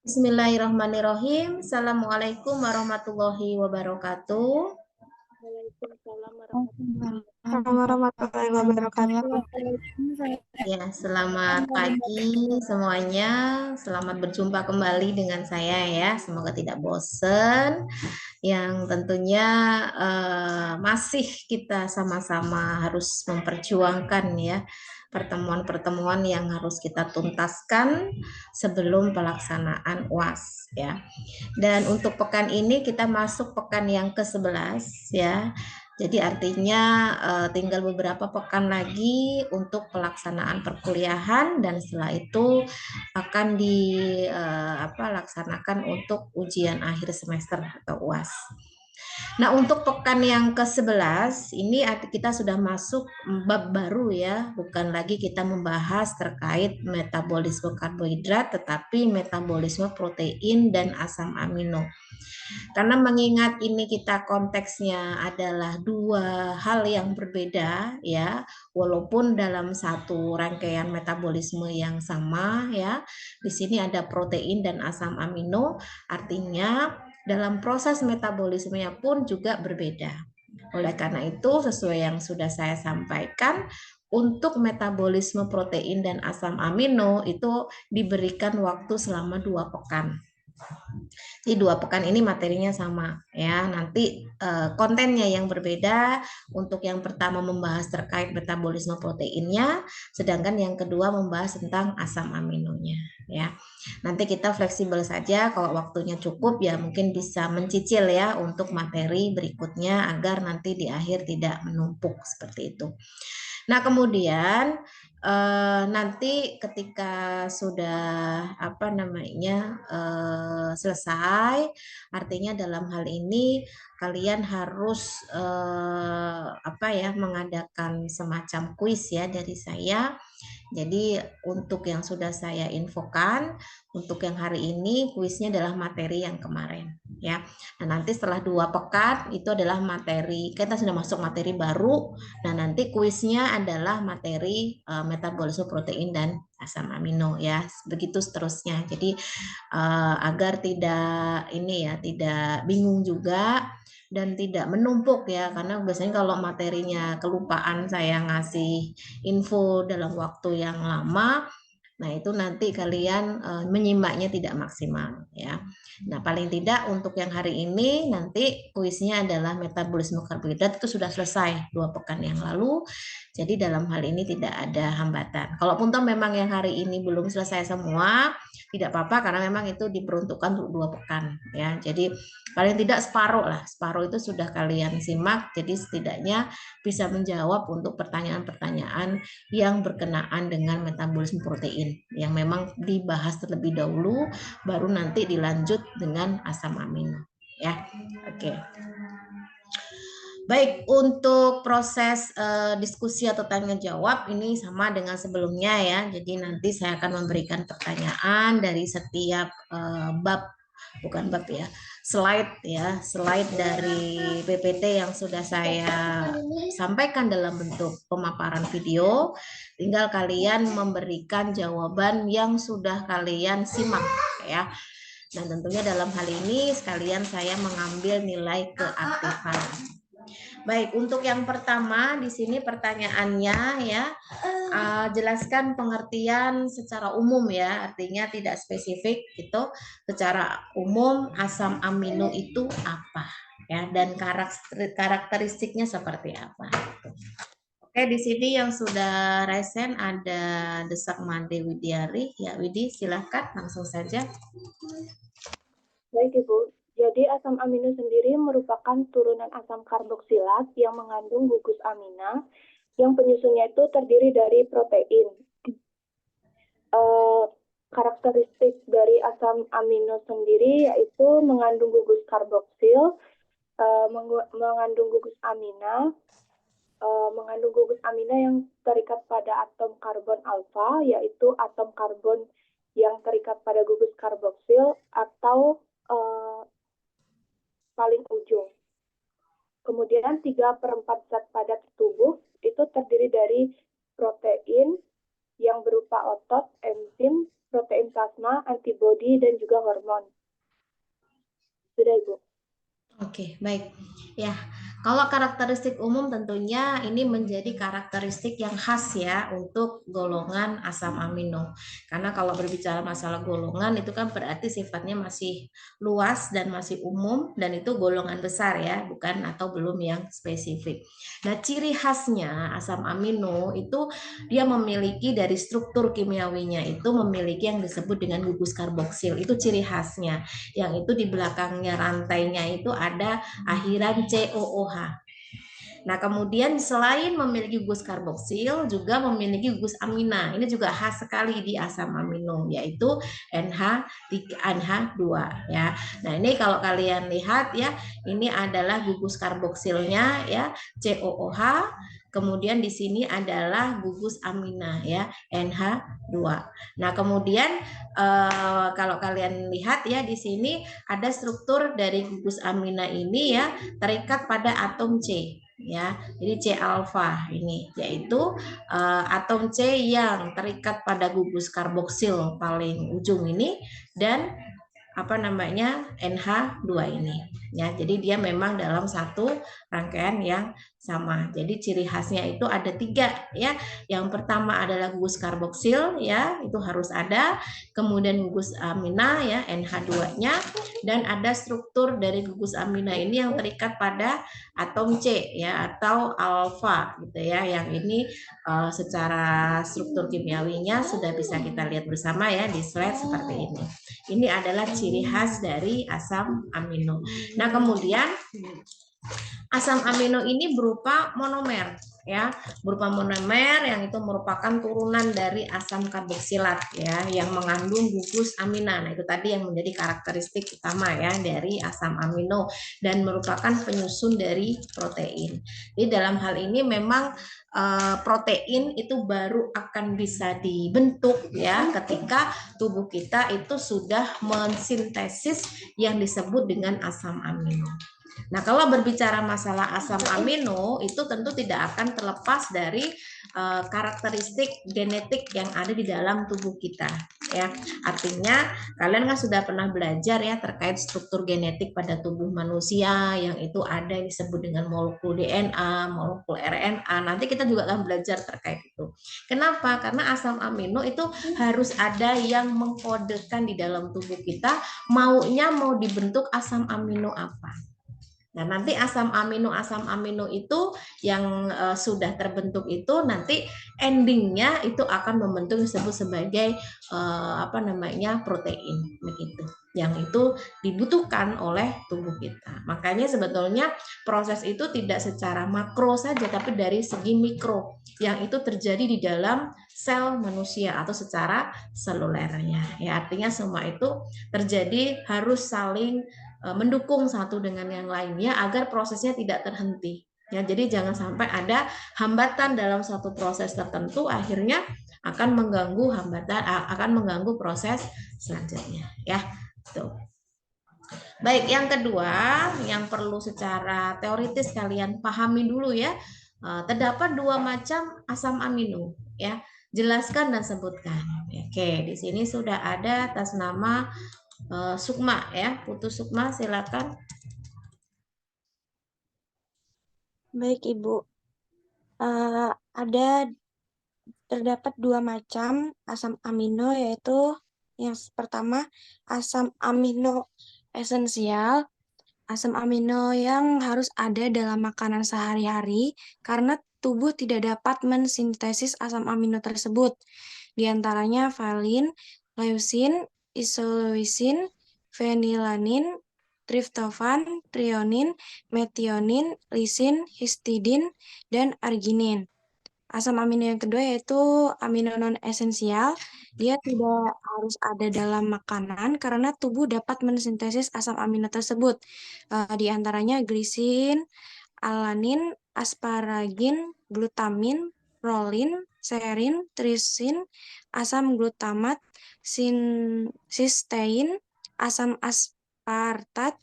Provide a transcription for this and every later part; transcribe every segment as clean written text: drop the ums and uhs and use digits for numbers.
Bismillahirrahmanirrahim. Assalamualaikum warahmatullahi wabarakatuh. Waalaikumsalam warahmatullahi wabarakatuh. Ya, selamat pagi semuanya. Selamat berjumpa kembali dengan saya ya. Semoga tidak bosan. Yang tentunya masih kita sama-sama harus memperjuangkan ya pertemuan-pertemuan yang harus kita tuntaskan sebelum pelaksanaan UAS ya. Dan untuk pekan ini kita masuk pekan yang ke-11 ya. Jadi artinya tinggal beberapa pekan lagi untuk pelaksanaan perkuliahan dan setelah itu akan dilaksanakan untuk ujian akhir semester atau UAS. Nah, untuk pekan yang ke-11 ini kita sudah masuk bab baru ya, bukan lagi kita membahas terkait metabolisme karbohidrat tetapi metabolisme protein dan asam amino. Karena mengingat ini kita konteksnya adalah dua hal yang berbeda ya, walaupun dalam satu rangkaian metabolisme yang sama ya. Di sini ada protein dan asam amino, artinya dalam proses metabolismenya pun juga berbeda. Oleh karena itu, sesuai yang sudah saya sampaikan, untuk metabolisme protein dan asam amino itu diberikan waktu selama 2 pekan. Di 2 pekan ini materinya sama ya. Nanti kontennya yang berbeda. Untuk yang pertama membahas terkait metabolisme proteinnya, sedangkan yang kedua membahas tentang asam aminonya ya. Nanti kita fleksibel saja, kalau waktunya cukup ya mungkin bisa mencicil ya untuk materi berikutnya agar nanti di akhir tidak menumpuk seperti itu. Nah, kemudian nanti ketika sudah selesai, artinya dalam hal ini kalian harus mengadakan semacam kuis ya dari saya. Jadi untuk yang sudah saya infokan, untuk yang hari ini kuisnya adalah materi yang kemarin ya. Nah, nanti setelah 2 pekan itu adalah materi, kita sudah masuk materi baru. Nah, nanti kuisnya adalah materi metabolisme protein dan asam amino ya. Begitu seterusnya. Jadi agar tidak tidak bingung juga dan tidak menumpuk ya, karena biasanya kalau materinya kelupaan saya ngasih info dalam waktu yang lama, nah itu nanti kalian menyimaknya tidak maksimal ya. Nah, paling tidak untuk yang hari ini nanti kuisnya adalah metabolisme karbohidrat, itu sudah selesai 2 pekan yang lalu. Jadi dalam hal ini tidak ada hambatan. Kalaupun toh memang yang hari ini belum selesai semua, tidak apa-apa karena memang itu diperuntukkan untuk 2 pekan ya. Jadi paling tidak separuh lah, separuh itu sudah kalian simak, jadi setidaknya bisa menjawab untuk pertanyaan-pertanyaan yang berkenaan dengan metabolisme protein yang memang dibahas terlebih dahulu, baru nanti dilanjut dengan asam amino ya. Oke. Baik, untuk proses diskusi atau tanya jawab ini sama dengan sebelumnya ya. Jadi nanti saya akan memberikan pertanyaan dari setiap slide dari PPT yang sudah saya sampaikan dalam bentuk pemaparan video. Tinggal kalian memberikan jawaban yang sudah kalian simak ya. Dan tentunya dalam hal ini sekalian saya mengambil nilai keaktifan. Baik, untuk yang pertama di sini pertanyaannya ya, jelaskan pengertian secara umum ya, artinya tidak spesifik gitu. Secara umum asam amino itu apa ya, dan karakteristiknya seperti apa. Oke, di sini yang sudah resen ada Desak Made Widiari ya. Widi, silahkan langsung saja. Baik Ibu, jadi asam amino sendiri merupakan turunan asam karboksilat yang mengandung gugus amina yang penyusunnya itu terdiri dari protein. Karakteristik dari asam amino sendiri yaitu mengandung gugus karboksil, mengandung gugus amina, mengandung gugus amina yang terikat pada atom karbon alfa, yaitu atom karbon yang terikat pada gugus karboksil atau paling ujung. Kemudian 3/4 zat padat tubuh itu terdiri dari protein yang berupa otot, enzim, protein plasma, antibodi, dan juga hormon. Sudah, Ibu. Oke, baik. Ya, kalau karakteristik umum tentunya ini menjadi karakteristik yang khas ya untuk golongan asam amino. Karena kalau berbicara masalah golongan itu kan berarti sifatnya masih luas dan masih umum dan itu golongan besar ya, bukan atau belum yang spesifik. Nah, ciri khasnya asam amino itu dia memiliki dari struktur kimiawinya itu memiliki yang disebut dengan gugus karboksil. Itu ciri khasnya. Yang itu di belakangnya rantainya itu ada akhiran COOH. Nah, kemudian selain memiliki gugus karboksil, juga memiliki gugus amina. Ini juga khas sekali di asam amino, yaitu NH2 ya. Nah, ini kalau kalian lihat ya, ini adalah gugus karboksilnya ya, COOH. Kemudian di sini adalah gugus amina ya, NH2. Nah, kemudian kalau kalian lihat ya di sini ada struktur dari gugus amina ini ya terikat pada atom C ya. Jadi C alfa ini yaitu atom C yang terikat pada gugus karboksil paling ujung ini dan apa namanya NH2 ini ya. Jadi dia memang dalam satu rangkaian yang sama. Jadi ciri khasnya itu ada 3 ya. Yang pertama adalah gugus karboksil ya, itu harus ada. Kemudian gugus amina ya NH2-nya dan ada struktur dari gugus amina ini yang terikat pada atom C ya atau alfa gitu ya. Yang ini secara struktur kimiawinya sudah bisa kita lihat bersama ya di slide seperti ini. Ini adalah ciri khas dari asam amino. Nah, kemudian asam amino ini berupa monomer ya, berupa monomer yang itu merupakan turunan dari asam karboksilat ya yang mengandung gugus amina. Nah, itu tadi yang menjadi karakteristik utama ya dari asam amino dan merupakan penyusun dari protein. Jadi dalam hal ini memang protein itu baru akan bisa dibentuk ya ketika tubuh kita itu sudah mensintesis yang disebut dengan asam amino. Nah, kalau berbicara masalah asam amino itu tentu tidak akan terlepas dari karakteristik genetik yang ada di dalam tubuh kita ya. Artinya kalian kan sudah pernah belajar ya terkait struktur genetik pada tubuh manusia yang itu ada yang disebut dengan molekul DNA, molekul RNA. Nanti kita juga akan belajar terkait itu. Kenapa? Karena asam amino itu harus ada yang mengkodekan di dalam tubuh kita maunya mau dibentuk asam amino apa. Nah, nanti asam amino itu yang sudah terbentuk itu nanti endingnya itu akan membentuk disebut sebagai protein begitu. Yang itu dibutuhkan oleh tubuh kita. Makanya sebetulnya proses itu tidak secara makro saja tapi dari segi mikro yang itu terjadi di dalam sel manusia atau secara selulernya. Ya, artinya semua itu terjadi harus saling mendukung satu dengan yang lainnya agar prosesnya tidak terhenti. Ya, jadi jangan sampai ada hambatan dalam satu proses tertentu akhirnya akan mengganggu proses selanjutnya ya. Tuh. Baik, yang kedua yang perlu secara teoritis kalian pahami dulu ya. Terdapat 2 macam asam amino ya. Jelaskan dan sebutkan. Oke, di sini sudah ada atas nama Sukma ya, Putu Sukma silakan. Baik Ibu, terdapat 2 macam asam amino yaitu yang pertama asam amino esensial, asam amino yang harus ada dalam makanan sehari-hari karena tubuh tidak dapat mensintesis asam amino tersebut. Di antaranya valine, leucin, isoleucin, fenilanin, triptofan, trionin, metionin, lisin, histidin, dan arginin. Asam amino yang kedua yaitu amino non esensial. Dia tidak harus ada dalam makanan karena tubuh dapat mensintesis asam amino tersebut. Di antaranya glisin, alanin, asparagin, glutamin, prolin, serin, trisin, asam glutamat, sistein, asam aspartat,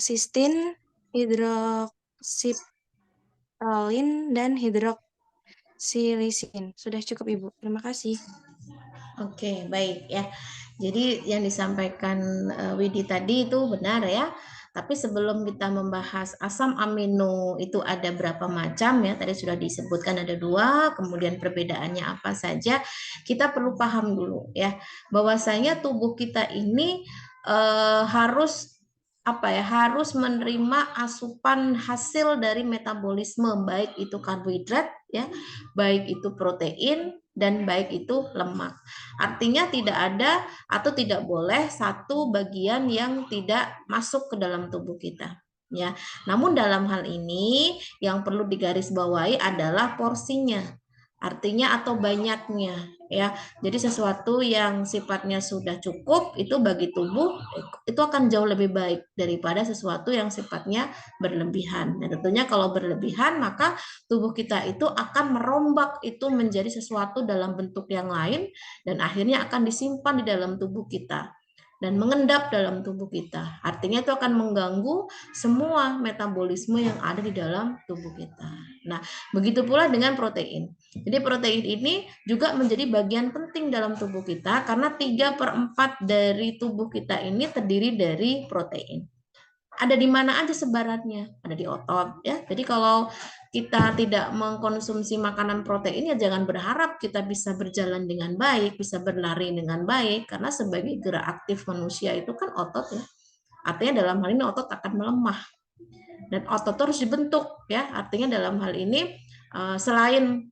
sistin, hidroksiprolin, dan hidroksilisin. Sudah cukup Ibu. Terima kasih. Oke, baik ya. Jadi yang disampaikan Widi tadi itu benar ya. Tapi sebelum kita membahas asam amino itu ada berapa macam ya, tadi sudah disebutkan ada 2, kemudian perbedaannya apa saja, kita perlu paham dulu ya, bahwasanya tubuh kita ini harus apa ya, harus menerima asupan hasil dari metabolisme, baik itu karbohidrat ya, baik itu protein dan baik itu lemak. Artinya tidak ada atau tidak boleh satu bagian yang tidak masuk ke dalam tubuh kita. Ya, namun dalam hal ini yang perlu digarisbawahi adalah porsinya, artinya atau banyaknya. Ya, jadi sesuatu yang sifatnya sudah cukup itu bagi tubuh itu akan jauh lebih baik daripada sesuatu yang sifatnya berlebihan. Dan tentunya kalau berlebihan maka tubuh kita itu akan merombak itu menjadi sesuatu dalam bentuk yang lain dan akhirnya akan disimpan di dalam tubuh kita dan mengendap dalam tubuh kita. Artinya itu akan mengganggu semua metabolisme yang ada di dalam tubuh kita. Nah, begitu pula dengan protein. Jadi protein ini juga menjadi bagian penting dalam tubuh kita karena 3/4 dari tubuh kita ini terdiri dari protein. Ada di mana aja sebarannya? Ada di otot ya. Jadi kalau kita tidak mengkonsumsi makanan protein ya jangan berharap kita bisa berjalan dengan baik, bisa berlari dengan baik karena sebagai gerak aktif manusia itu kan otot ya. Artinya dalam hal ini otot akan melemah dan otot terus dibentuk ya. Artinya dalam hal ini selain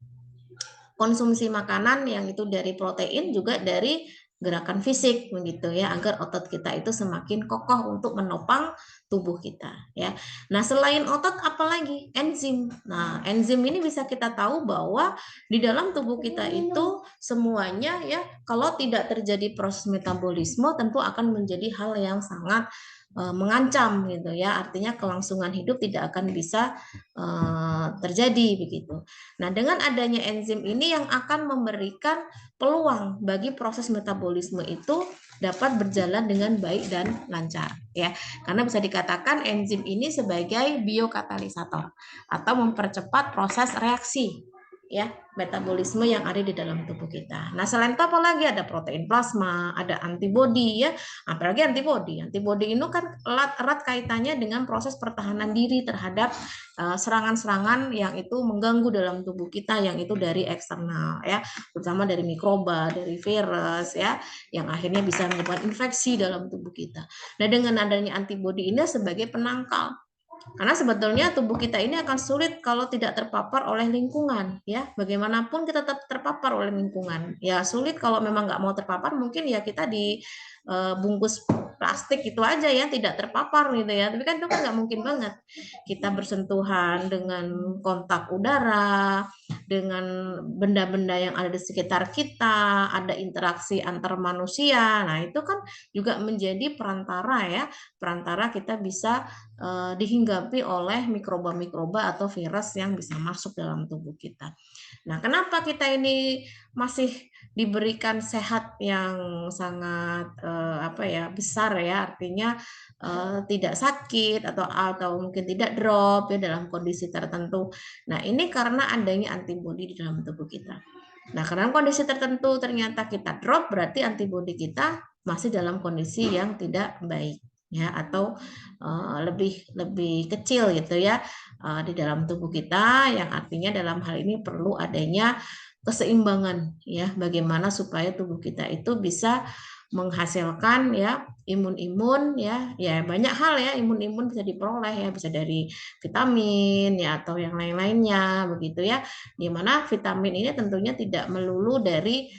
konsumsi makanan yang itu dari protein juga dari gerakan fisik begitu ya agar otot kita itu semakin kokoh untuk menopang tubuh kita ya. Nah, selain otot apalagi? Enzim. Nah, enzim ini bisa kita tahu bahwa di dalam tubuh kita itu semuanya ya kalau tidak terjadi proses metabolisme tentu akan menjadi hal yang sangat mengancam gitu ya. Artinya kelangsungan hidup tidak akan bisa terjadi begitu. Nah, dengan adanya enzim ini yang akan memberikan peluang bagi proses metabolisme itu dapat berjalan dengan baik dan lancar ya. Karena bisa dikatakan enzim ini sebagai biokatalisator atau mempercepat proses reaksi ya metabolisme yang ada di dalam tubuh kita. Nah, selain itu apa lagi? Ada protein plasma, ada antibodi ya. Apalagi antibodi. Antibodi itu kan erat kaitannya dengan proses pertahanan diri terhadap serangan-serangan yang itu mengganggu dalam tubuh kita yang itu dari eksternal ya, terutama dari mikroba, dari virus ya, yang akhirnya bisa menyebabkan infeksi dalam tubuh kita. Nah, dengan adanya antibodi ini sebagai penangkal. Karena sebetulnya tubuh kita ini akan sulit kalau tidak terpapar oleh lingkungan, ya. Bagaimanapun kita tetap terpapar oleh lingkungan. Ya sulit kalau memang nggak mau terpapar, mungkin ya kita dibungkus plastik itu aja ya, tidak terpapar gitu ya. Tapi kan itu kan nggak mungkin banget. Kita bersentuhan dengan kontak udara, dengan benda-benda yang ada di sekitar kita, ada interaksi antar manusia. Nah itu kan juga menjadi perantara ya, perantara kita bisa dihinggapi oleh mikroba-mikroba atau virus yang bisa masuk dalam tubuh kita. Nah, kenapa kita ini masih diberikan sehat yang sangat apa ya besar ya, artinya tidak sakit atau mungkin tidak drop ya dalam kondisi tertentu. Nah, ini karena adanya antibodi di dalam tubuh kita. Nah, karena kondisi tertentu ternyata kita drop, berarti antibodi kita masih dalam kondisi yang tidak baik ya atau lebih kecil gitu ya di dalam tubuh kita yang artinya dalam hal ini perlu adanya keseimbangan ya bagaimana supaya tubuh kita itu bisa menghasilkan ya imun-imun ya banyak hal ya imun-imun bisa diperoleh ya bisa dari vitamin ya atau yang lain-lainnya begitu ya di mana vitamin ini tentunya tidak melulu dari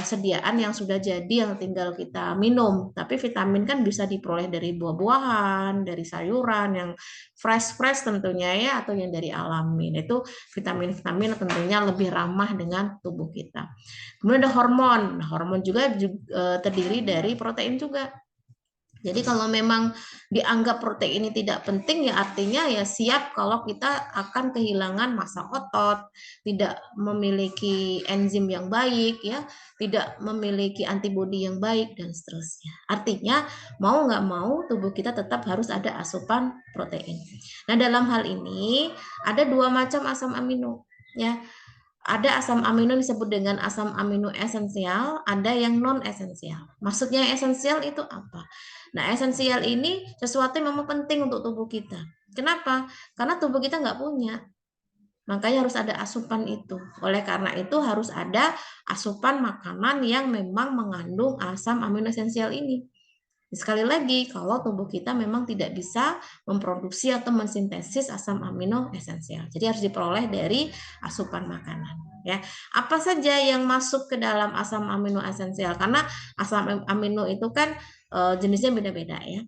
sediaan yang sudah jadi yang tinggal kita minum. Tapi vitamin kan bisa diperoleh dari buah-buahan, dari sayuran yang fresh tentunya ya, atau yang dari alami. Itu vitamin-vitamin tentunya lebih ramah dengan tubuh kita. Kemudian ada hormon. Hormon juga terdiri dari protein juga. Jadi kalau memang dianggap protein ini tidak penting ya artinya ya siap kalau kita akan kehilangan massa otot, tidak memiliki enzim yang baik ya, tidak memiliki antibodi yang baik dan seterusnya. Artinya mau nggak mau tubuh kita tetap harus ada asupan protein. Nah dalam hal ini ada 2 macam asam amino ya. ada asam amino disebut dengan asam amino esensial, ada yang non esensial. Maksudnya esensial itu apa? Nah, esensial ini sesuatu yang memang penting untuk tubuh kita. Kenapa? Karena tubuh kita nggak punya. Makanya harus ada asupan itu. Oleh karena itu harus ada asupan makanan yang memang mengandung asam amino esensial ini. Sekali lagi, kalau tubuh kita memang tidak bisa memproduksi atau mensintesis asam amino esensial. Jadi harus diperoleh dari asupan makanan. Ya, apa saja yang masuk ke dalam asam amino esensial? Karena asam amino itu kan jenisnya beda-beda ya.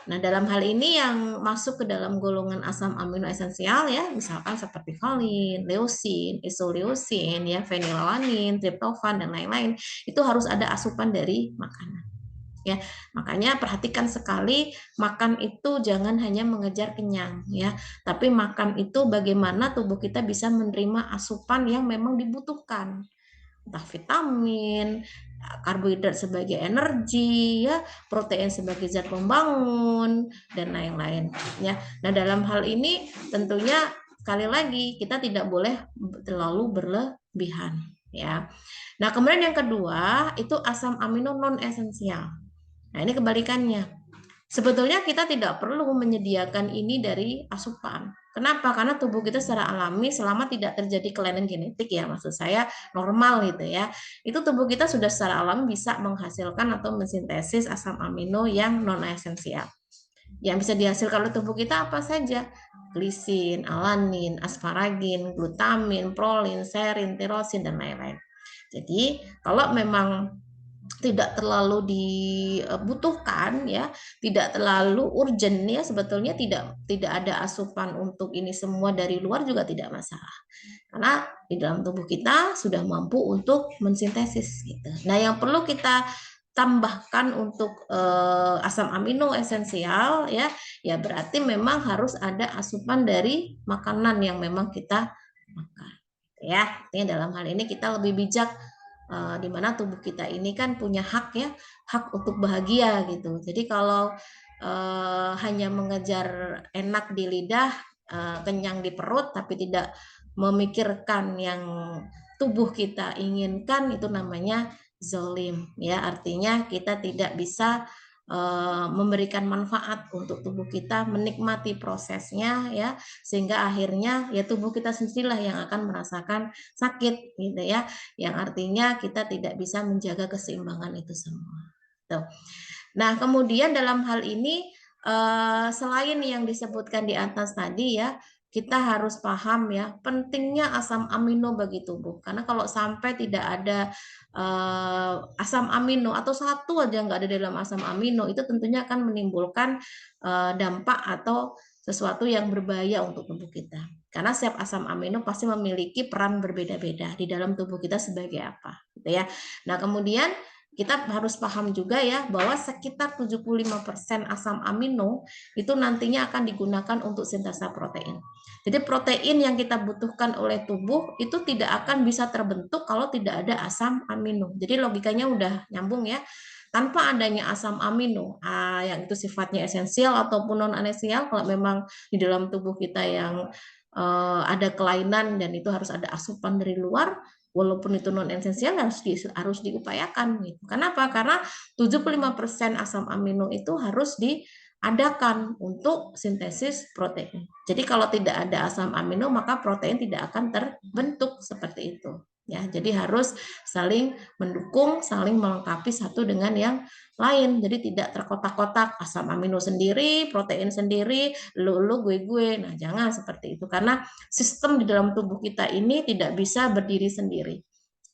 Nah, dalam hal ini yang masuk ke dalam golongan asam amino esensial ya, misalkan seperti valin, leusin, isoleucin, ya, fenilalanin, triptofan dan lain-lain, itu harus ada asupan dari makanan. Ya, makanya perhatikan sekali makan itu jangan hanya mengejar kenyang ya, tapi makan itu bagaimana tubuh kita bisa menerima asupan yang memang dibutuhkan. Entah vitamin, karbohidrat sebagai energi ya, protein sebagai zat pembangun dan lain-lain ya. Nah, dalam hal ini tentunya sekali lagi kita tidak boleh terlalu berlebihan ya. Nah, kemudian yang kedua itu asam amino non esensial. Nah, ini kebalikannya. Sebetulnya kita tidak perlu menyediakan ini dari asupan. Kenapa? Karena tubuh kita secara alami selama tidak terjadi kelainan genetik ya, maksud saya normal gitu ya. Itu tubuh kita sudah secara alami bisa menghasilkan atau mensintesis asam amino yang non esensial. Yang bisa dihasilkan oleh tubuh kita apa saja? Glisin, alanin, asparagin, glutamin, prolin, serin, tirosin dan lain-lain. Jadi, kalau memang tidak terlalu dibutuhkan ya, tidak terlalu urgent ya, sebetulnya tidak ada asupan untuk ini semua dari luar juga tidak masalah. Karena di dalam tubuh kita sudah mampu untuk mensintesis gitu. Nah, yang perlu kita tambahkan untuk asam amino esensial ya, ya berarti memang harus ada asupan dari makanan yang memang kita makan. Ya, artinya dalam hal ini kita lebih bijak di mana tubuh kita ini kan punya hak ya, hak untuk bahagia gitu. Jadi kalau hanya mengejar enak di lidah, kenyang di perut, tapi tidak memikirkan yang tubuh kita inginkan, itu namanya zolim ya. Artinya kita tidak bisa memberikan manfaat untuk tubuh kita, menikmati prosesnya ya, sehingga akhirnya ya tubuh kita sendirilah yang akan merasakan sakit gitu ya, yang artinya kita tidak bisa menjaga keseimbangan itu semua. Tuh. Nah, kemudian dalam hal ini selain yang disebutkan di atas tadi ya, kita harus paham ya pentingnya asam amino bagi tubuh. Karena kalau sampai tidak ada asam amino atau satu aja nggak ada dalam asam amino, itu tentunya akan menimbulkan dampak atau sesuatu yang berbahaya untuk tubuh kita. Karena setiap asam amino pasti memiliki peran berbeda-beda di dalam tubuh kita sebagai apa, gitu ya. Nah, kemudian kita harus paham juga ya bahwa sekitar 75% asam amino itu nantinya akan digunakan untuk sintesa protein. Jadi protein yang kita butuhkan oleh tubuh itu tidak akan bisa terbentuk kalau tidak ada asam amino. Jadi logikanya udah nyambung ya. Tanpa adanya asam amino yang itu sifatnya esensial ataupun non esensial, kalau memang di dalam tubuh kita yang ada kelainan dan itu harus ada asupan dari luar, walaupun itu non esensial harus diupayakan gitu. Kenapa? Karena 75% asam amino itu harus diadakan untuk sintesis protein. Jadi kalau tidak ada asam amino maka protein tidak akan terbentuk seperti itu. Ya, jadi harus saling mendukung, saling melengkapi satu dengan yang lain. Jadi tidak terkotak-kotak asam amino sendiri, protein sendiri, lu gue. Nah, jangan seperti itu karena sistem di dalam tubuh kita ini tidak bisa berdiri sendiri.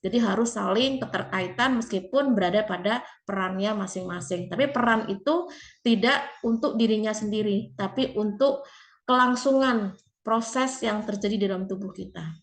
Jadi harus saling keterkaitan meskipun berada pada perannya masing-masing. Tapi peran itu tidak untuk dirinya sendiri, tapi untuk kelangsungan proses yang terjadi di dalam tubuh kita.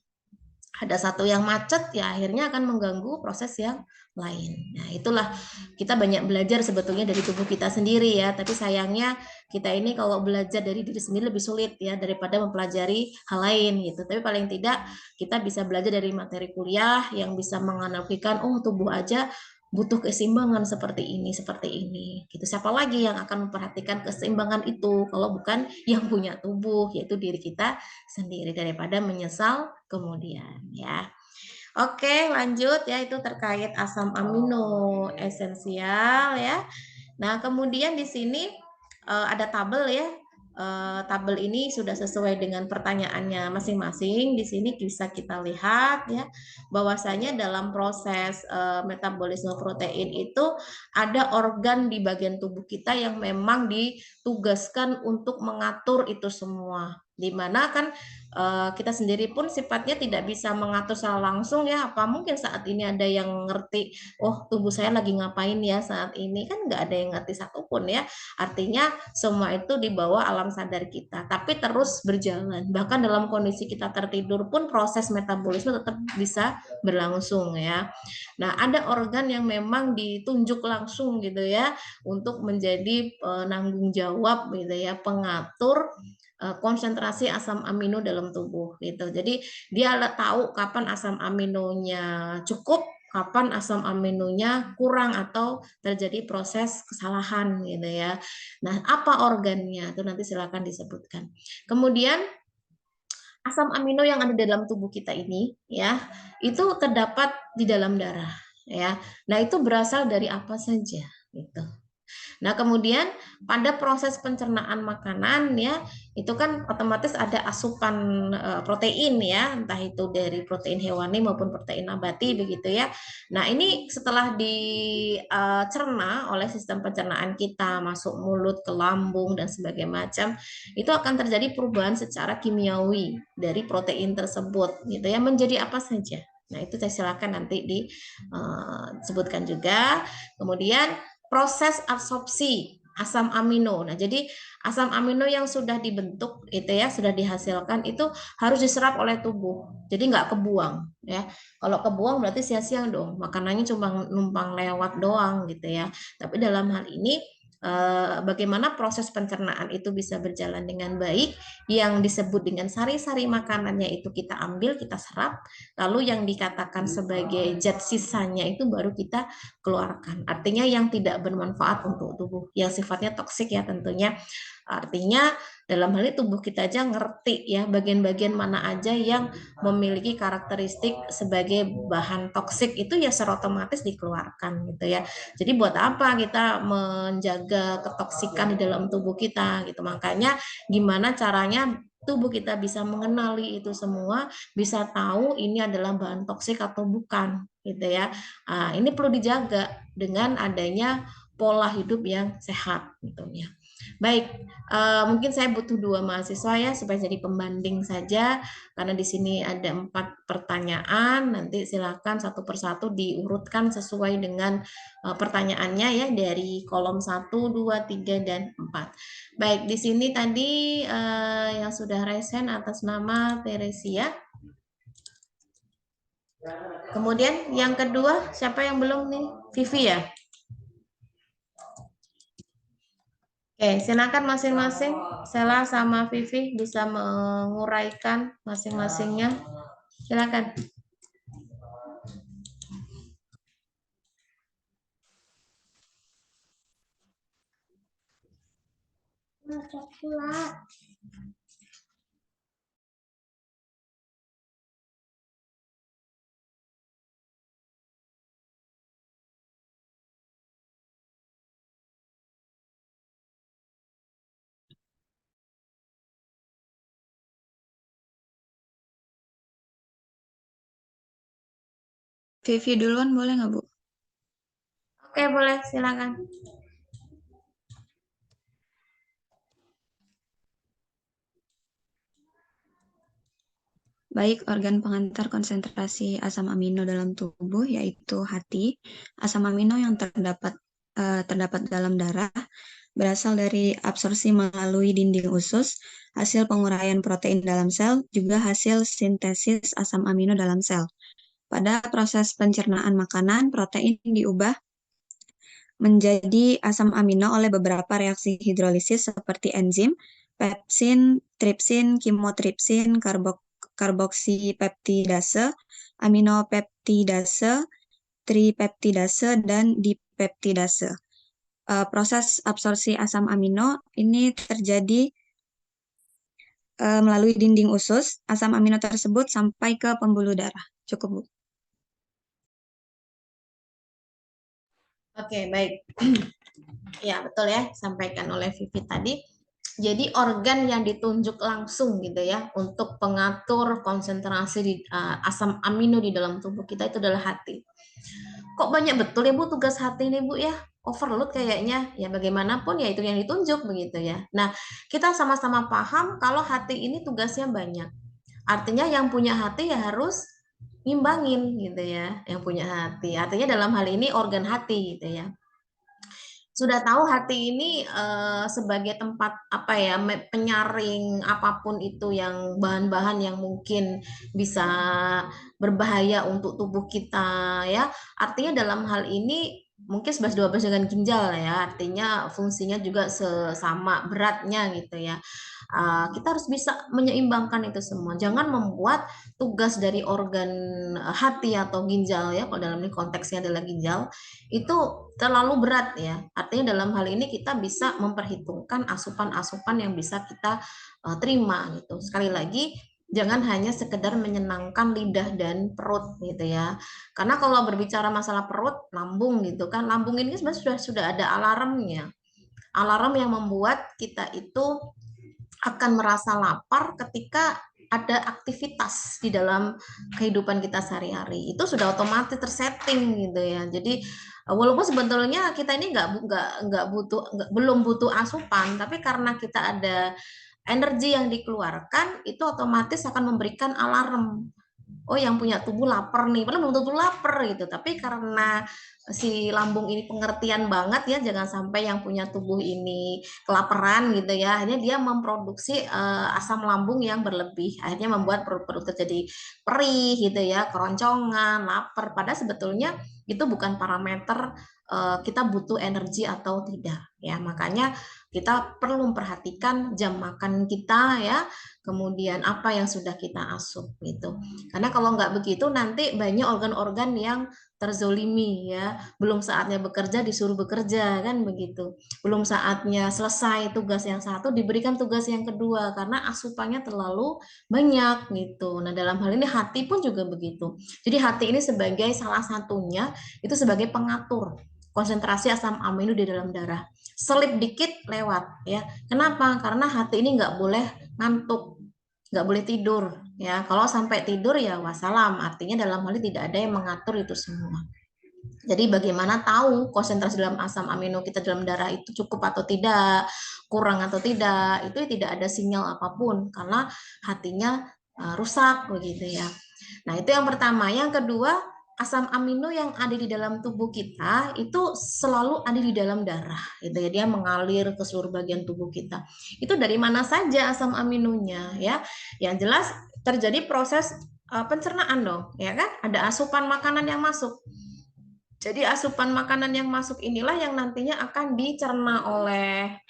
Ada satu yang macet ya akhirnya akan mengganggu proses yang lain. Nah, itulah kita banyak belajar sebetulnya dari tubuh kita sendiri ya, tapi sayangnya kita ini kalau belajar dari diri sendiri lebih sulit ya daripada mempelajari hal lain gitu. Tapi paling tidak kita bisa belajar dari materi kuliah yang bisa menganalogikan oh tubuh aja butuh keseimbangan seperti ini gitu. Siapa lagi yang akan memperhatikan keseimbangan itu kalau bukan yang punya tubuh, yaitu diri kita sendiri, daripada menyesal kemudian ya. Oke, lanjut ya, itu terkait asam amino esensial ya. Nah, kemudian di sini ada tabel ya. Tabel ini sudah sesuai dengan pertanyaannya masing-masing. Di sini bisa kita lihat ya, bahwasanya dalam proses metabolisme protein itu ada organ di bagian tubuh kita yang memang ditugaskan untuk mengatur itu semua. Dimana kan kita sendiri pun sifatnya tidak bisa mengatur secara langsung ya. Apa mungkin saat ini ada yang ngerti, oh tubuh saya lagi ngapain ya saat ini, kan nggak ada yang ngerti satupun ya. Artinya semua itu di bawah alam sadar kita, tapi terus berjalan. Bahkan dalam kondisi kita tertidur pun proses metabolisme tetap bisa berlangsung ya. Nah, ada organ yang memang ditunjuk langsung gitu ya untuk menjadi penanggung jawab gitu ya, pengatur konsentrasi asam amino dalam tubuh gitu. Jadi dia tahu kapan asam aminonya cukup, kapan asam aminonya kurang atau terjadi proses kesalahan gitu ya. Nah, apa organnya itu nanti silakan disebutkan. Kemudian asam amino yang ada dalam tubuh kita ini ya, itu terdapat di dalam darah ya. Nah, itu berasal dari apa saja gitu. Nah, kemudian pada proses pencernaan makanan ya, itu kan otomatis ada asupan protein ya, entah itu dari protein hewani maupun protein nabati begitu ya. Nah, ini setelah dicerna oleh sistem pencernaan kita, masuk mulut ke lambung dan sebagainya macam, itu akan terjadi perubahan secara kimiawi dari protein tersebut gitu ya, menjadi apa saja. Nah, itu saya silakan nanti disebutkan juga. Kemudian proses absorpsi asam amino. Nah, jadi asam amino yang sudah dibentuk itu ya, sudah dihasilkan itu harus diserap oleh tubuh. Jadi nggak kebuang ya. Kalau kebuang berarti sia-sia dong. Makanannya cuma numpang lewat doang gitu ya. Tapi dalam hal ini bagaimana proses pencernaan itu bisa berjalan dengan baik, yang disebut dengan sari-sari makanannya itu kita ambil, kita serap, lalu yang dikatakan sebagai zat sisanya itu baru kita keluarkan. Artinya yang tidak bermanfaat untuk tubuh, yang sifatnya toksik ya tentunya. Artinya dalam hal ini tubuh kita aja ngerti ya bagian-bagian mana aja yang memiliki karakteristik sebagai bahan toksik, itu ya secara otomatis dikeluarkan gitu ya. Jadi buat apa kita menjaga ketoksikan di dalam tubuh kita gitu. Makanya gimana caranya tubuh kita bisa mengenali itu semua, bisa tahu ini adalah bahan toksik atau bukan gitu ya. Ini perlu dijaga dengan adanya pola hidup yang sehat gitu ya. Baik, mungkin saya butuh 2 mahasiswa ya supaya jadi pembanding saja, karena di sini ada 4 pertanyaan. Nanti silakan satu persatu diurutkan sesuai dengan pertanyaannya ya, dari kolom 1, 2, 3, dan 4. Baik, di sini tadi yang sudah raise hand atas nama Teresia. Kemudian yang kedua, siapa yang belum nih? Vivi ya? Oke, silakan masing-masing. Sela sama Vivi bisa menguraikan masing-masingnya. Silakan. Vivi duluan boleh nggak, Bu? Oke, boleh, silakan. Baik, organ pengantar konsentrasi asam amino dalam tubuh yaitu hati. Asam amino yang terdapat dalam darah berasal dari absorpsi melalui dinding usus, hasil penguraian protein dalam sel, juga hasil sintesis asam amino dalam sel. Pada proses pencernaan makanan, protein diubah menjadi asam amino oleh beberapa reaksi hidrolisis seperti enzim, pepsin, tripsin, kimotripsin, karboksipeptidase, aminopeptidase, tripeptidase, dan dipeptidase. Proses absorpsi asam amino ini terjadi melalui dinding usus. Asam amino tersebut sampai ke pembuluh darah. Cukup, Bu. Oke, baik. Ya, betul ya, sampaikan oleh Vivi tadi. Jadi organ yang ditunjuk langsung gitu ya untuk pengatur konsentrasi di asam amino di dalam tubuh kita itu adalah hati. Kok banyak betul ya Bu tugas hati ini Bu ya? Overload kayaknya. Ya bagaimanapun ya itu yang ditunjuk begitu ya. Nah, kita sama-sama paham kalau hati ini tugasnya banyak. Artinya yang punya hati ya harus ngimbangin gitu ya, yang punya hati. Artinya dalam hal ini organ hati gitu ya. Sudah tahu hati ini sebagai tempat apa ya penyaring apapun itu yang bahan-bahan yang mungkin bisa berbahaya untuk tubuh kita ya. Artinya dalam hal ini mungkin 11-12 dengan ginjal ya. Artinya fungsinya juga sesama beratnya gitu ya. Kita harus bisa menyeimbangkan itu semua. Jangan membuat tugas dari organ hati atau ginjal ya, kalau dalam ini konteksnya adalah ginjal, itu terlalu berat ya. Artinya dalam hal ini kita bisa memperhitungkan asupan-asupan yang bisa kita terima gitu. Sekali lagi, jangan hanya sekedar menyenangkan lidah dan perut gitu ya. Karena kalau berbicara masalah perut, lambung gitu kan, lambung ini sebenarnya sudah ada alarmnya. Alarm yang membuat kita itu akan merasa lapar ketika ada aktivitas di dalam kehidupan kita sehari-hari. Itu sudah otomatis tersetting gitu ya. Jadi walaupun sebetulnya kita ini nggak butuh belum butuh asupan, tapi karena kita ada energi yang dikeluarkan itu otomatis akan memberikan alarm. Oh, yang punya tubuh lapar nih, padahal belum tentu lapar gitu. Tapi karena si lambung ini pengertian banget ya, jangan sampai yang punya tubuh ini kelaparan gitu ya. Akhirnya dia memproduksi asam lambung yang berlebih. Akhirnya membuat perut-perut terjadi perih gitu ya, keroncongan, lapar. Padahal sebetulnya itu bukan parameter kita butuh energi atau tidak ya. Makanya kita perlu memperhatikan jam makan kita ya, kemudian apa yang sudah kita asup gitu. Karena kalau nggak begitu nanti banyak organ-organ yang terzolimi ya, belum saatnya bekerja disuruh bekerja kan begitu, belum saatnya selesai tugas yang satu diberikan tugas yang kedua karena asupannya terlalu banyak gitu. Nah dalam hal ini hati pun juga begitu. Jadi hati ini sebagai salah satunya itu sebagai pengatur konsentrasi asam amino di dalam darah. Selip dikit lewat ya. Kenapa? Karena hati ini nggak boleh ngantuk, nggak boleh tidur ya. Kalau sampai tidur ya wassalam, artinya dalam hal ini tidak ada yang mengatur itu semua. Jadi bagaimana tahu konsentrasi dalam asam amino kita dalam darah itu cukup atau tidak, kurang atau tidak, itu tidak ada sinyal apapun karena hatinya rusak begitu ya. Nah, itu yang pertama. Yang kedua, asam amino yang ada di dalam tubuh kita itu selalu ada di dalam darah gitu ya. Dia mengalir ke seluruh bagian tubuh kita. Itu dari mana saja asam aminonya ya? Yang jelas terjadi proses pencernaan dong, ya kan? Ada asupan makanan yang masuk. Jadi asupan makanan yang masuk inilah yang nantinya akan dicerna oleh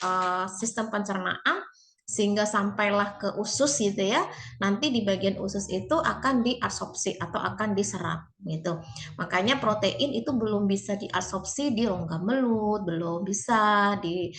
sistem pencernaan sehingga sampailah ke usus gitu ya. Nanti di bagian usus itu akan diabsorpsi atau akan diserap gitu. Makanya protein itu belum bisa diabsorpsi di rongga mulut, belum bisa di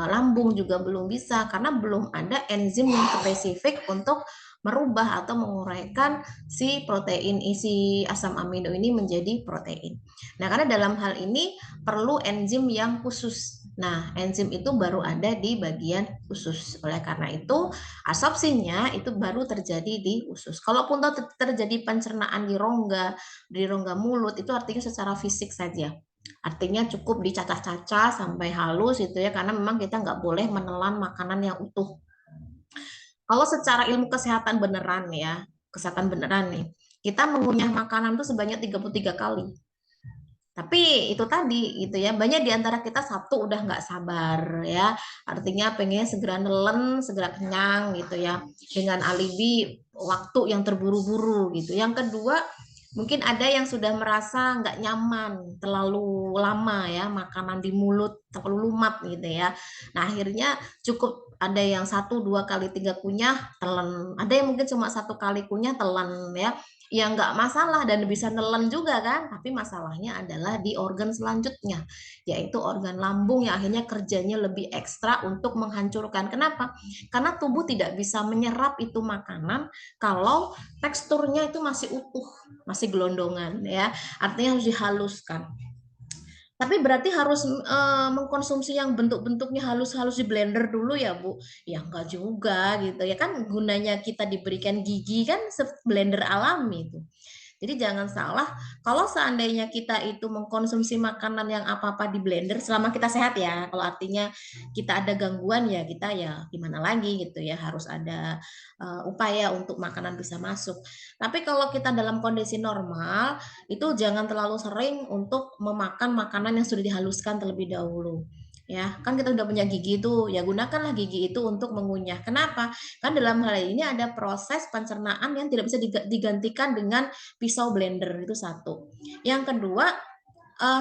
lambung juga belum bisa karena belum ada enzim yang spesifik untuk merubah atau menguraikan si protein isi asam amino ini menjadi protein. Nah, karena dalam hal ini perlu enzim yang khusus. Nah, enzim itu baru ada di bagian usus. Oleh karena itu, absorpsinya itu baru terjadi di usus. Kalaupun terjadi pencernaan di rongga mulut, itu artinya secara fisik saja. Artinya cukup dicacah-cacah sampai halus itu ya, karena memang kita nggak boleh menelan makanan yang utuh. Kalau secara ilmu kesehatan beneran ya, kesehatan beneran nih, kita mengunyah makanan itu sebanyak 33 kali. Tapi itu tadi gitu ya, banyak di antara kita satu udah nggak sabar ya, artinya pengen segera nelen, segera kenyang gitu ya, dengan alibi waktu yang terburu-buru gitu. Yang kedua, mungkin ada yang sudah merasa nggak nyaman, terlalu lama ya, makanan di mulut terlalu lumat gitu ya. Nah akhirnya cukup ada yang 1, 2 kali, 3 kunyah telan, ada yang mungkin cuma 1 kali kunyah telan ya, ya nggak masalah dan bisa nelen juga kan, tapi masalahnya adalah di organ selanjutnya, yaitu organ lambung yang akhirnya kerjanya lebih ekstra untuk menghancurkan. Kenapa? Karena tubuh tidak bisa menyerap itu makanan kalau teksturnya itu masih utuh, masih gelondongan ya, artinya harus dihaluskan. Tapi berarti harus mengkonsumsi yang bentuk-bentuknya halus-halus di blender dulu ya, Bu? Ya enggak juga gitu ya kan gunanya kita diberikan gigi kan blender alami itu. Jadi jangan salah, kalau seandainya kita itu mengkonsumsi makanan yang apa-apa di blender, selama kita sehat ya, kalau artinya kita ada gangguan ya kita ya gimana lagi gitu ya, harus ada upaya untuk makanan bisa masuk. Tapi kalau kita dalam kondisi normal, itu jangan terlalu sering untuk memakan makanan yang sudah dihaluskan terlebih dahulu. Ya, kan kita udah punya gigi itu, ya gunakanlah gigi itu untuk mengunyah. Kenapa? Kan dalam hal ini ada proses pencernaan yang tidak bisa digantikan dengan pisau blender, itu satu. Yang kedua,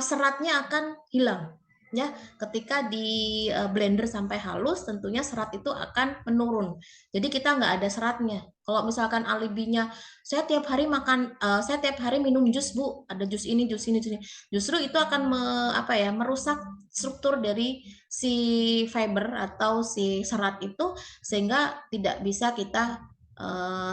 seratnya akan hilang ya ketika di blender sampai halus, tentunya serat itu akan menurun, jadi kita nggak ada seratnya. Kalau misalkan alibinya saya tiap hari saya tiap hari minum jus, Bu, ada jus ini jus ini, justru itu akan merusak struktur dari si fiber atau si serat itu, sehingga tidak bisa kita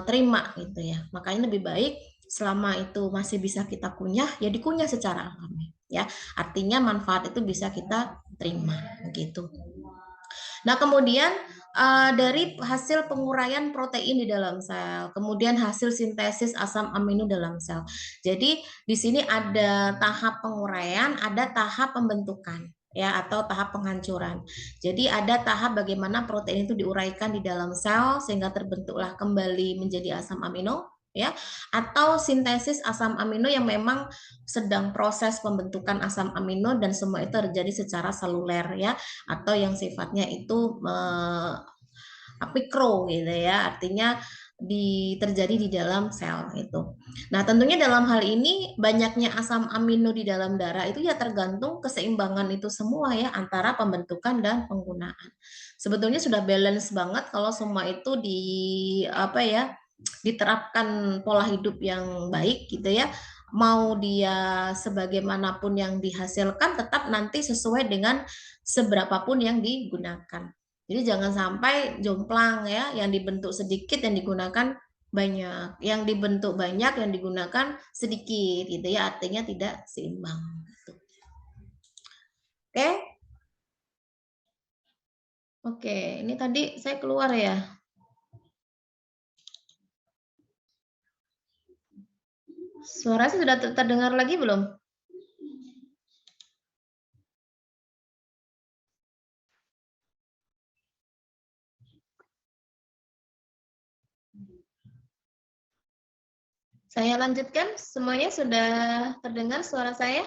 terima gitu ya. Makanya lebih baik selama itu masih bisa kita kunyah, ya dikunyah secara alami ya. Artinya manfaat itu bisa kita terima begitu. Nah, kemudian dari hasil penguraian protein di dalam sel, kemudian hasil sintesis asam amino dalam sel. Jadi di sini ada tahap penguraian, ada tahap pembentukan ya, atau tahap penghancuran. Jadi ada tahap bagaimana protein itu diuraikan di dalam sel sehingga terbentuklah kembali menjadi asam amino ya, atau sintesis asam amino yang memang sedang proses pembentukan asam amino dan semua itu terjadi secara seluler ya, atau yang sifatnya itu apikro gitu ya, artinya terjadi di dalam sel itu. Nah, tentunya dalam hal ini banyaknya asam amino di dalam darah itu ya tergantung keseimbangan itu semua ya, antara pembentukan dan penggunaan. Sebetulnya sudah balance banget kalau semua itu diterapkan pola hidup yang baik gitu ya. Mau dia sebagaimanapun yang dihasilkan tetap nanti sesuai dengan seberapapun yang digunakan. Jadi jangan sampai jomplang ya, yang dibentuk sedikit yang digunakan banyak, yang dibentuk banyak yang digunakan sedikit gitu ya, artinya tidak seimbang. Oke. Oke, ini tadi saya keluar ya. Suara saya sudah terdengar lagi belum? Saya lanjutkan, semuanya sudah terdengar suara saya?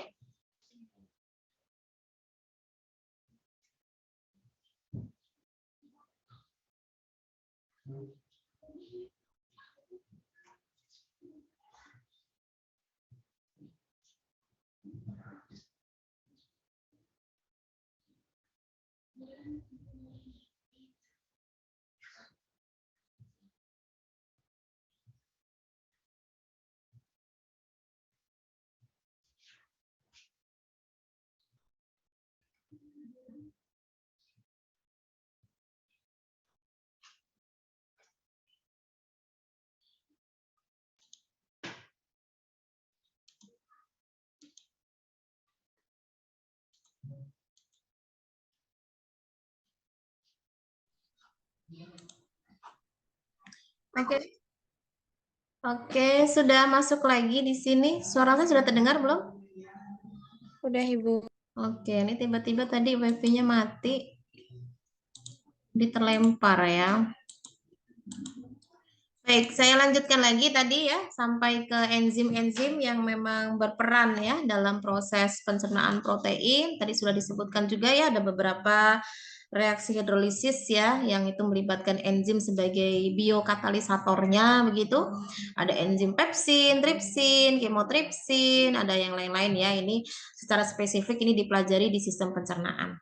Oke. Oke, sudah masuk lagi di sini. Suara saya sudah terdengar belum? Udah, Ibu. Oke, ini tiba-tiba tadi wifi-nya mati. Terlempar ya. Baik, saya lanjutkan lagi tadi ya, sampai ke enzim-enzim yang memang berperan ya dalam proses pencernaan protein. Tadi sudah disebutkan juga ya, ada beberapa reaksi hidrolisis ya, yang itu melibatkan enzim sebagai biokatalisatornya begitu. Ada enzim pepsin, tripsin, kemotripsin, ada yang lain-lain ya. Ini secara spesifik ini dipelajari di sistem pencernaan.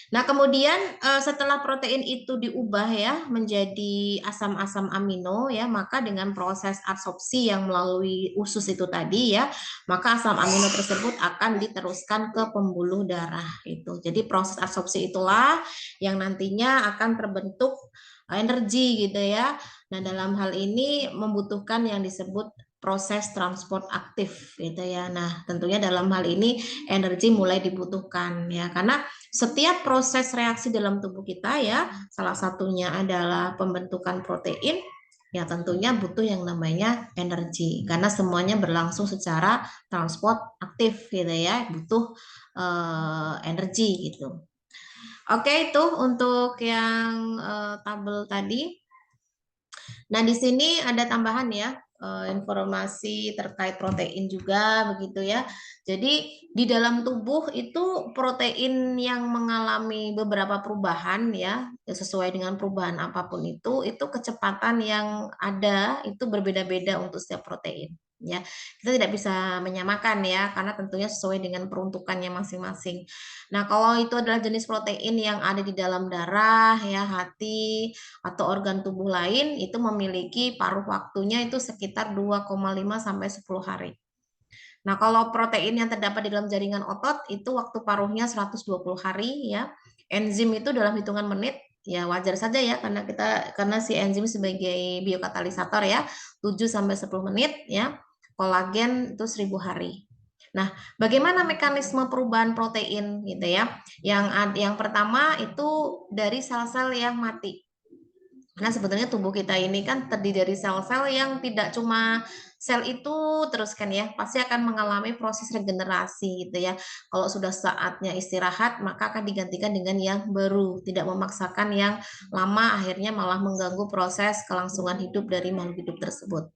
Nah, kemudian setelah protein itu diubah ya menjadi asam-asam amino ya, maka dengan proses adsorpsi yang melalui usus itu tadi ya, maka asam amino tersebut akan diteruskan ke pembuluh darah itu. Jadi proses adsorpsi itulah yang nantinya akan terbentuk energi gitu ya. Nah, dalam hal ini membutuhkan yang disebut proses transport aktif gitu ya. Nah, tentunya dalam hal ini energi mulai dibutuhkan ya, karena setiap proses reaksi dalam tubuh kita ya, salah satunya adalah pembentukan protein, ya tentunya butuh yang namanya energi, karena semuanya berlangsung secara transport aktif gitu ya, butuh energi gitu. Oke, itu untuk yang tabel tadi. Nah, di sini ada tambahan ya, informasi terkait protein juga begitu ya. Jadi di dalam tubuh itu protein yang mengalami beberapa perubahan ya, sesuai dengan perubahan apapun itu kecepatan yang ada itu berbeda-beda untuk setiap protein. Ya, kita tidak bisa menyamakan ya, karena tentunya sesuai dengan peruntukannya masing-masing. Nah, kalau itu adalah jenis protein yang ada di dalam darah ya, hati atau organ tubuh lain, itu memiliki paruh waktunya itu sekitar 2,5 sampai 10 hari. Nah, kalau protein yang terdapat di dalam jaringan otot itu waktu paruhnya 120 hari ya. Enzim itu dalam hitungan menit, ya wajar saja ya, karena si enzim sebagai biokatalisator ya 7 sampai 10 menit ya. Kolagen itu 1000 hari. Nah, bagaimana mekanisme perubahan protein gitu ya? Yang pertama itu dari sel-sel yang mati. Karena sebetulnya tubuh kita ini kan terdiri dari sel-sel yang tidak cuma sel itu terus kan ya, pasti akan mengalami proses regenerasi gitu ya. Kalau sudah saatnya istirahat, maka akan digantikan dengan yang baru, tidak memaksakan yang lama, akhirnya malah mengganggu proses kelangsungan hidup dari makhluk hidup tersebut.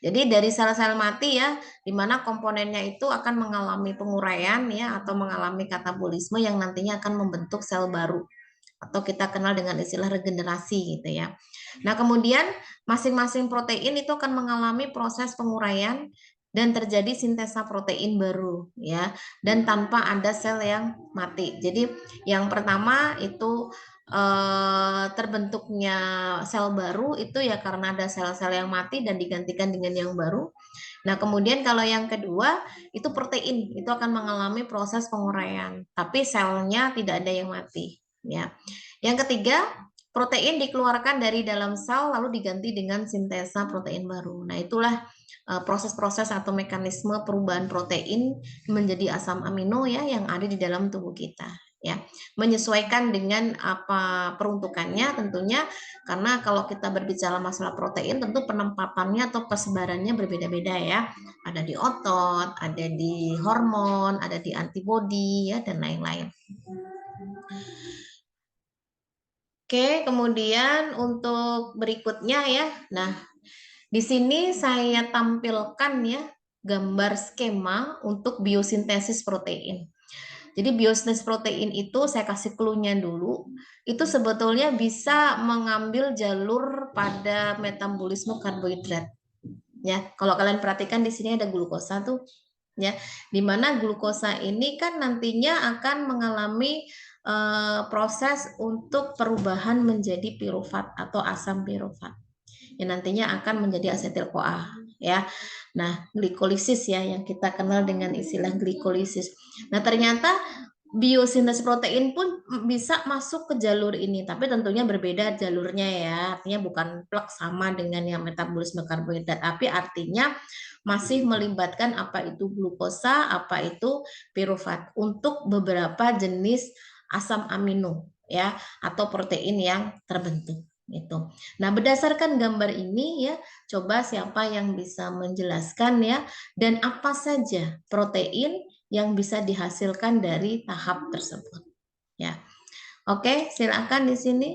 Jadi dari sel-sel mati ya, di mana komponennya itu akan mengalami penguraian ya, atau mengalami katabolisme yang nantinya akan membentuk sel baru, atau kita kenal dengan istilah regenerasi gitu ya. Nah, kemudian masing-masing protein itu akan mengalami proses penguraian dan terjadi sintesa protein baru ya, dan tanpa ada sel yang mati. Jadi yang pertama itu terbentuknya sel baru itu ya karena ada sel-sel yang mati dan digantikan dengan yang baru. Nah, kemudian kalau yang kedua itu protein itu akan mengalami proses penguraian, tapi selnya tidak ada yang mati ya. Yang ketiga, protein dikeluarkan dari dalam sel lalu diganti dengan sintesa protein baru. Nah, itulah proses-proses atau mekanisme perubahan protein menjadi asam amino ya yang ada di dalam tubuh kita ya. Menyesuaikan dengan apa peruntukannya tentunya, karena kalau kita berbicara masalah protein tentu penempatannya atau persebarannya berbeda-beda ya. Ada di otot, ada di hormon, ada di antibodi ya dan lain-lain. Oke, kemudian untuk berikutnya ya. Nah, di sini saya tampilkan ya gambar skema untuk biosintesis protein. Jadi biosintesis protein itu saya kasih clue-nya dulu. Itu sebetulnya bisa mengambil jalur pada metabolisme karbohidrat. Ya, kalau kalian perhatikan di sini ada glukosa tuh ya, di mana glukosa ini kan nantinya akan mengalami proses untuk perubahan menjadi pirufat atau asam pirufat yang nantinya akan menjadi asetil-CoA ya. Nah, glikolisis ya yang kita kenal dengan istilah glikolisis. Nah, ternyata biosintesis protein pun bisa masuk ke jalur ini, tapi tentunya berbeda jalurnya ya. Artinya bukan plek sama dengan yang metabolisme karbohidrat, tapi artinya masih melibatkan apa itu glukosa, apa itu pirufat untuk beberapa jenis asam amino ya atau protein yang terbentuk gitu. Nah, berdasarkan gambar ini ya, coba siapa yang bisa menjelaskan ya dan apa saja protein yang bisa dihasilkan dari tahap tersebut ya. Oke, silakan di sini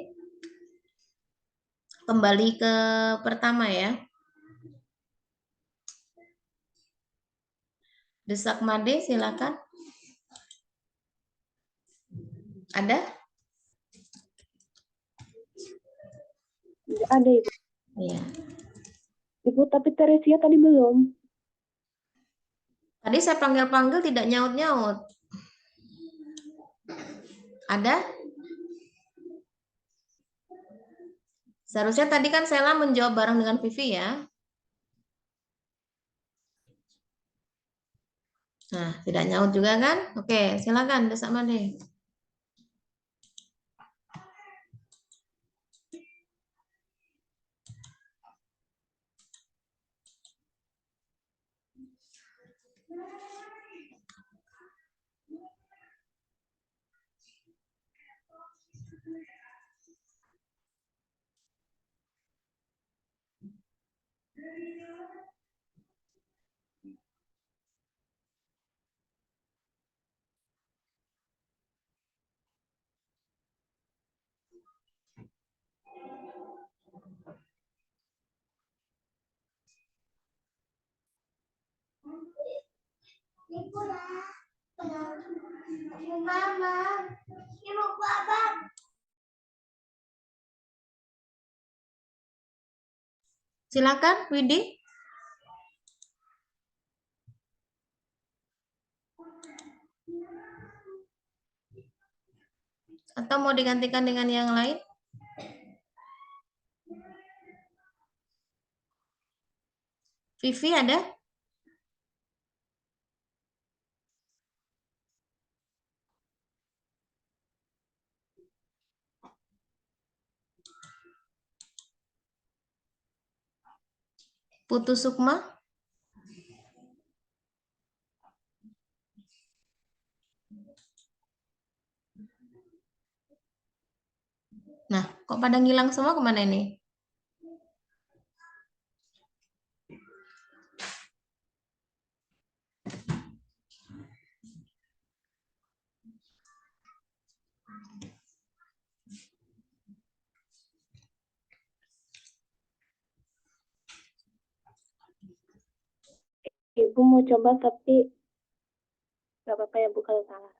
kembali ke pertama ya. Desak Made silakan. Ada? Tidak ada, Ibu. Iya. Ibu, tapi Teresia tadi belum. Tadi saya panggil-panggil tidak nyaut-nyaut. Ada? Seharusnya tadi kan Sela menjawab bareng dengan Vivi ya. Nah, tidak nyaut juga kan? Oke, silakan Desak Made. Silakan, Widi. Atau mau digantikan dengan yang lain? Vivi ada? Putu Sukma? Nah, kok pada ngilang semua kemana ini? Ibu mau coba tapi nggak apa-apa ya Bu kalau salah.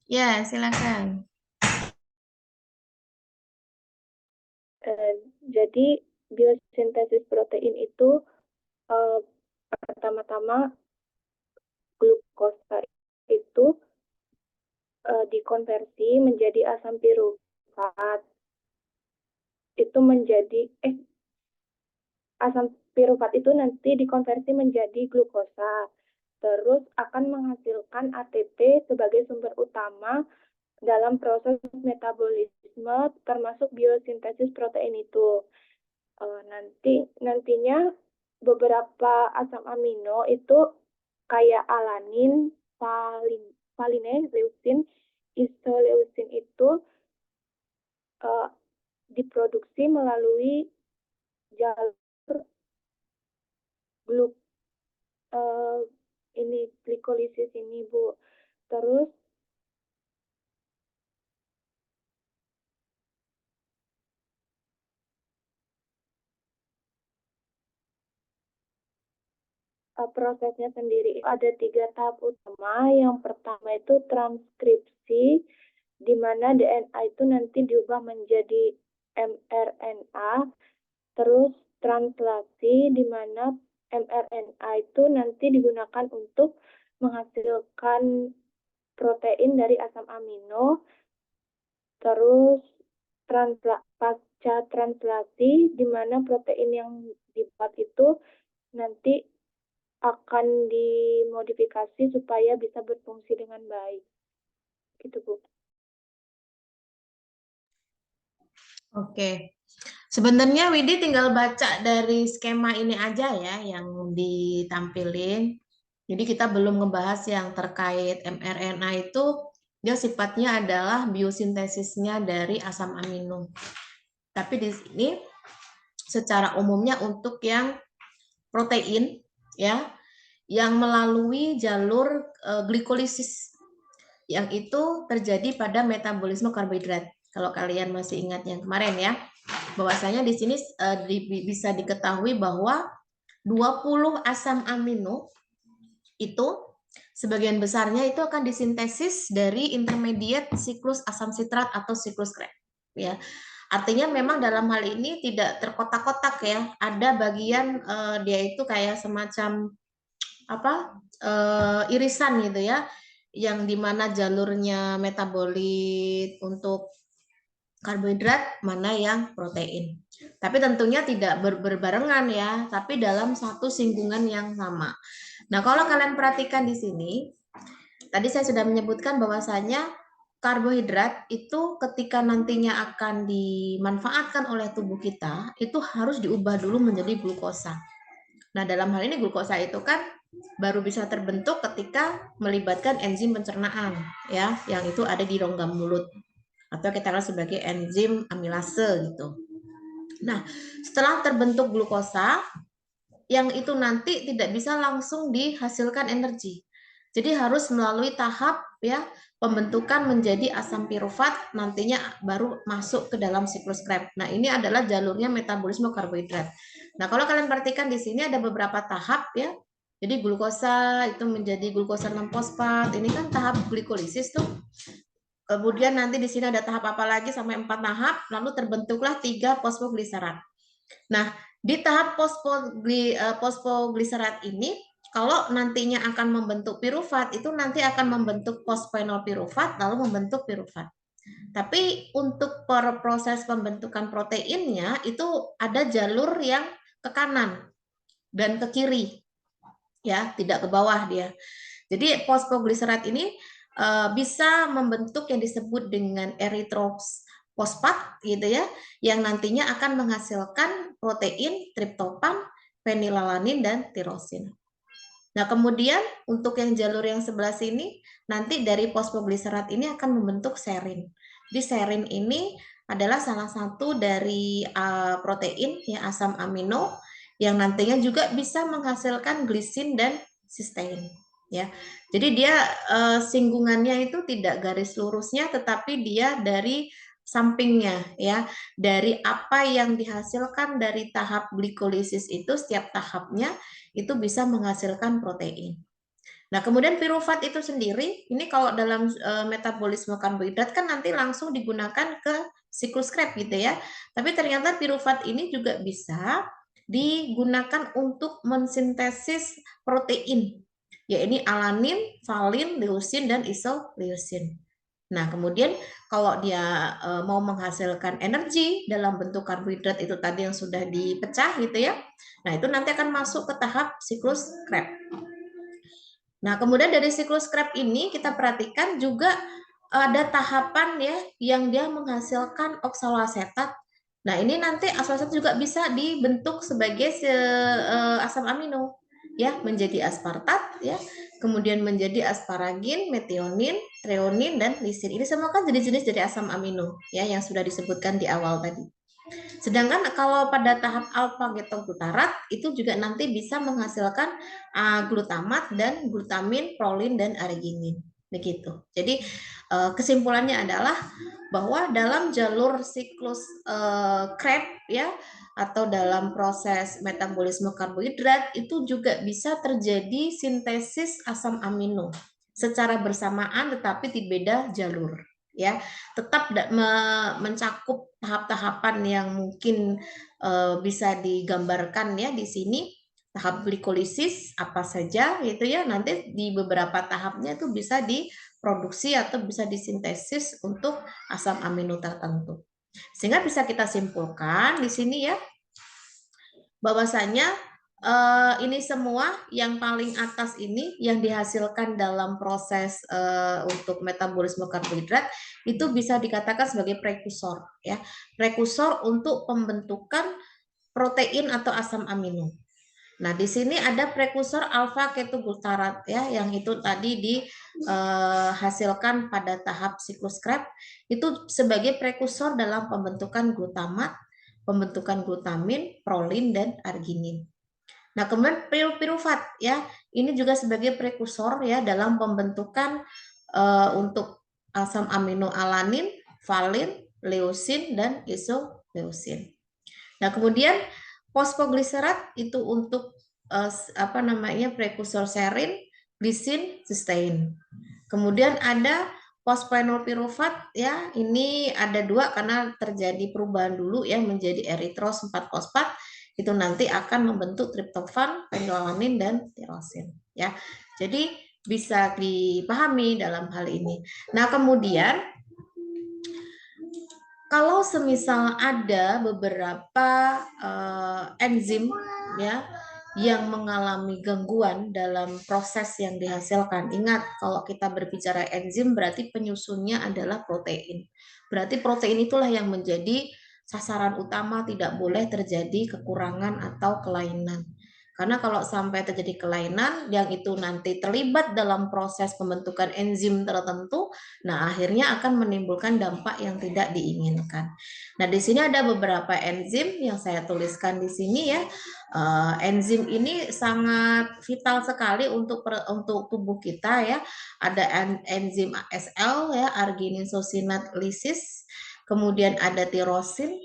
Ya, silakan. Jadi biosintesis protein itu pertama-tama glukosa itu dikonversi menjadi asam pirufat. Itu menjadi asam pirufat itu nanti dikonversi menjadi glukosa. Terus akan menghasilkan ATP sebagai sumber utama dalam proses metabolisme termasuk biosintesis protein itu. Nantinya beberapa asam amino itu kayak alanin, valine, leucin, isoleucin itu diproduksi melalui jalur glikolisis ini Bu. Terus prosesnya sendiri ada 3 tahap utama. Yang pertama itu transkripsi, di mana DNA itu nanti diubah menjadi mRNA. Terus translasi, di mana mRNA itu nanti digunakan untuk menghasilkan protein dari asam amino. Terus pasca translasi, di mana protein yang dibuat itu nanti akan dimodifikasi supaya bisa berfungsi dengan baik. Gitu, Bu. Oke. Sebenarnya Widi tinggal baca dari skema ini aja ya yang ditampilin. Jadi kita belum ngebahas yang terkait mRNA itu, dia sifatnya adalah biosintesisnya dari asam amino. Tapi di sini secara umumnya untuk yang protein ya, yang melalui jalur glikolisis yang itu terjadi pada metabolisme karbohidrat. Kalau kalian masih ingat yang kemarin ya, bahwasanya di sini bisa diketahui bahwa 20 asam amino itu sebagian besarnya itu akan disintesis dari intermediate siklus asam sitrat atau siklus Krebs ya. Artinya memang dalam hal ini tidak terkotak-kotak ya. Ada bagian dia itu kayak semacam irisan gitu ya, yang dimana jalurnya metabolit untuk karbohidrat, mana yang protein. Tapi tentunya tidak berbarengan ya, tapi dalam satu singgungan yang sama. Nah, kalau kalian perhatikan di sini, tadi saya sudah menyebutkan bahwasanya karbohidrat itu ketika nantinya akan dimanfaatkan oleh tubuh kita, itu harus diubah dulu menjadi glukosa. Nah, dalam hal ini glukosa itu kan baru bisa terbentuk ketika melibatkan enzim pencernaan ya, yang itu ada di rongga mulut atau kita kenal sebagai enzim amilase gitu. Nah, setelah terbentuk glukosa, yang itu nanti tidak bisa langsung dihasilkan energi. Jadi harus melalui tahap ya pembentukan menjadi asam pirufat, nantinya baru masuk ke dalam siklus Krebs. Nah, ini adalah jalurnya metabolisme karbohidrat. Nah, kalau kalian perhatikan di sini ada beberapa tahap ya. Jadi glukosa itu menjadi glukosa 6-fosfat. Ini kan tahap glikolisis tuh. Kemudian nanti di sini ada tahap apa lagi sampai 4 tahap, lalu terbentuklah 3 fosfogliserat. Nah, di tahap fosfogliserat ini, kalau nantinya akan membentuk pirufat, itu nanti akan membentuk fosfenol pirufat, lalu membentuk pirufat. Tapi untuk proses pembentukan proteinnya, itu ada jalur yang ke kanan dan ke kiri, ya, tidak ke bawah dia. Jadi fosfogliserat ini bisa membentuk yang disebut dengan eritrofosfat gitu ya, yang nantinya akan menghasilkan protein triptofan, fenilalanin dan tirosin. Nah, kemudian untuk yang jalur yang sebelah sini, nanti dari fosfogliserat ini akan membentuk serin. Di serin ini adalah salah satu dari protein ya, asam amino yang nantinya juga bisa menghasilkan glisin dan sistein ya. Jadi dia singgungannya itu tidak garis lurusnya, tetapi dia dari sampingnya ya, dari apa yang dihasilkan dari tahap glikolisis itu setiap tahapnya itu bisa menghasilkan protein. Nah, kemudian pirufat itu sendiri, ini kalau dalam metabolisme karbohidrat kan nanti langsung digunakan ke siklus Krebs gitu ya. Tapi ternyata pirufat ini juga bisa digunakan untuk mensintesis protein, yaitu alanin, valin, leusin, dan isoleusin. Nah, kemudian kalau dia mau menghasilkan energi dalam bentuk karbohidrat itu tadi yang sudah dipecah gitu ya. Nah, itu nanti akan masuk ke tahap siklus Krebs. Nah, kemudian dari siklus Krebs ini kita perhatikan juga ada tahapan ya yang dia menghasilkan oksaloasetat. Nah, ini nanti oksaloasetat juga bisa dibentuk sebagai asam amino ya, menjadi aspartat ya, kemudian menjadi asparagin, metionin, treonin dan lisin. Ini semua kan jenis-jenis dari asam amino ya yang sudah disebutkan di awal tadi. Sedangkan kalau pada tahap alfa ketoglutarate itu juga nanti bisa menghasilkan glutamat dan glutamin, prolin dan arginin. Begitu. Jadi kesimpulannya adalah bahwa dalam jalur siklus Krebs ya atau dalam proses metabolisme karbohidrat itu juga bisa terjadi sintesis asam amino secara bersamaan tetapi di beda jalur ya, tetap mencakup tahap-tahapan yang mungkin bisa digambarkan ya di sini. Tahap glikolisis apa saja gitu ya, nanti di beberapa tahapnya itu bisa diproduksi atau bisa disintesis untuk asam amino tertentu. Sehingga bisa kita simpulkan di sini ya, bahwasanya ini semua yang paling atas ini yang dihasilkan dalam proses untuk metabolisme karbohidrat itu bisa dikatakan sebagai prekursor ya, prekursor untuk pembentukan protein atau asam amino. Nah, di sini ada prekursor alfa ketoglutarate ya, yang itu tadi dihasilkan pada tahap siklus Krebs itu sebagai prekursor dalam pembentukan glutamat, pembentukan glutamin, prolin dan arginin. Nah, kemudian pirufat ya, ini juga sebagai prekursor ya dalam pembentukan untuk asam amino alanin, valin, leusin dan isoleusin. Nah, kemudian fosfogliserat itu untuk prekursor serin, glisin, sistein. Kemudian ada fosfenol pirufat ya, ini ada 2 karena terjadi perubahan dulu ya menjadi eritros 4-fosfat. Itu nanti akan membentuk triptofan, fenilalanin dan tirosin ya. Jadi bisa dipahami dalam hal ini. Nah, kemudian kalau semisal ada beberapa enzim ya yang mengalami gangguan dalam proses yang dihasilkan. Ingat, kalau kita berbicara enzim berarti penyusunnya adalah protein. Berarti protein itulah yang menjadi sasaran utama, tidak boleh terjadi kekurangan atau kelainan. Karena kalau sampai terjadi kelainan yang itu nanti terlibat dalam proses pembentukan enzim tertentu, nah akhirnya akan menimbulkan dampak yang tidak diinginkan. Nah, di sini ada beberapa enzim yang saya tuliskan di sini ya. Enzim ini sangat vital sekali untuk tubuh kita ya. Ada enzim ASL ya, arginisosinat lysis, kemudian ada tirosin,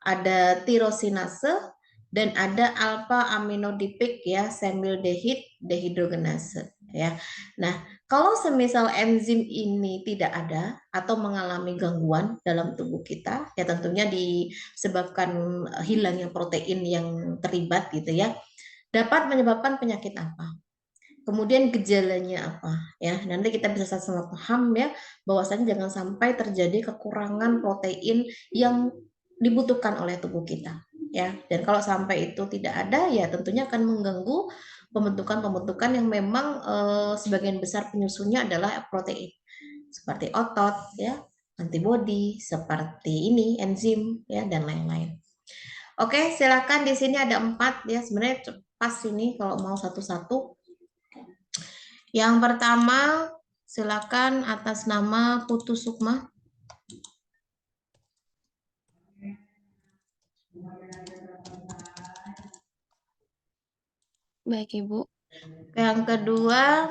ada tirosinase, dan ada alpha aminodipik ya, semildehid dehidrogenase ya. Nah, kalau semisal enzim ini tidak ada atau mengalami gangguan dalam tubuh kita, ya tentunya disebabkan hilangnya protein yang terlibat gitu ya, dapat menyebabkan penyakit apa? Kemudian gejalanya apa ya? Nanti kita bisa sama-sama paham ya bahwasanya jangan sampai terjadi kekurangan protein yang dibutuhkan oleh tubuh kita ya. Dan kalau sampai itu tidak ada ya tentunya akan mengganggu pembentukan-pembentukan yang memang sebagian besar penyusunnya adalah protein. Seperti otot ya, antibodi, seperti ini enzim ya dan lain-lain. Oke, silakan di sini ada 4 ya. Sebenarnya pas ini kalau mau satu-satu. Yang pertama, silakan atas nama Putu Sukma. Baik, Ibu. Yang kedua,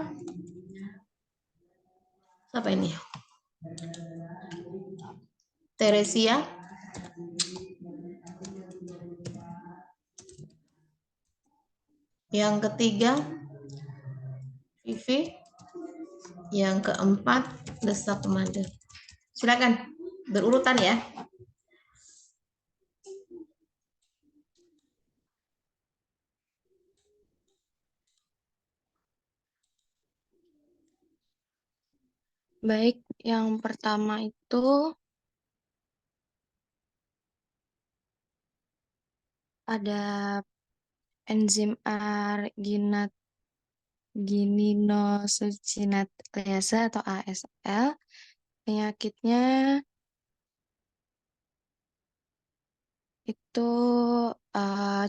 siapa ini? Teresia. Yang ketiga, Vivi. Yang keempat, Desak Mada. Silakan, berurutan ya. Baik, yang pertama itu ada enzim argininosuccinatase atau ASL. Penyakitnya itu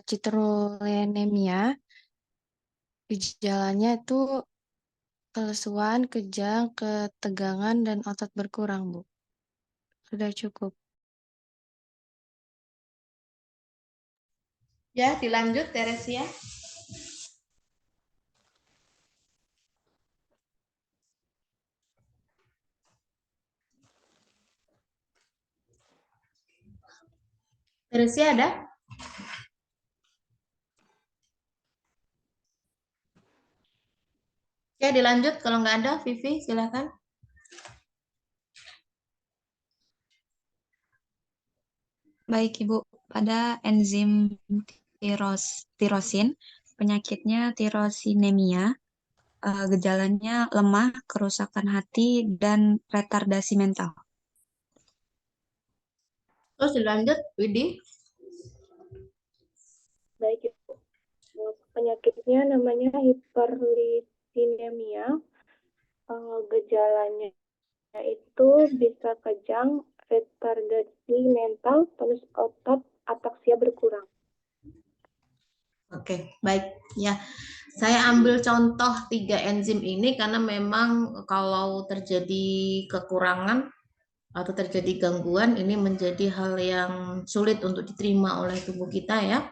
citrullinemia. Gejalanya itu kelesuan, kejang, ketegangan, dan otot berkurang, Bu. Sudah cukup. Ya, dilanjut Teresia. Teresia ada? Oke, dilanjut. Kalau nggak ada, Vivi, silakan. Baik, Ibu. Pada enzim tirosin, penyakitnya tirosinemia, gejalanya lemah, kerusakan hati, dan retardasi mental. Terus dilanjut, Widi. Baik, Ibu. Penyakitnya namanya hiperlipidemia. Gejalanya itu bisa kejang, retardasi mental, tonus otot, ataksia berkurang. Oke, baik ya. Saya ambil contoh 3 enzim ini karena memang kalau terjadi kekurangan atau terjadi gangguan ini menjadi hal yang sulit untuk diterima oleh tubuh kita ya.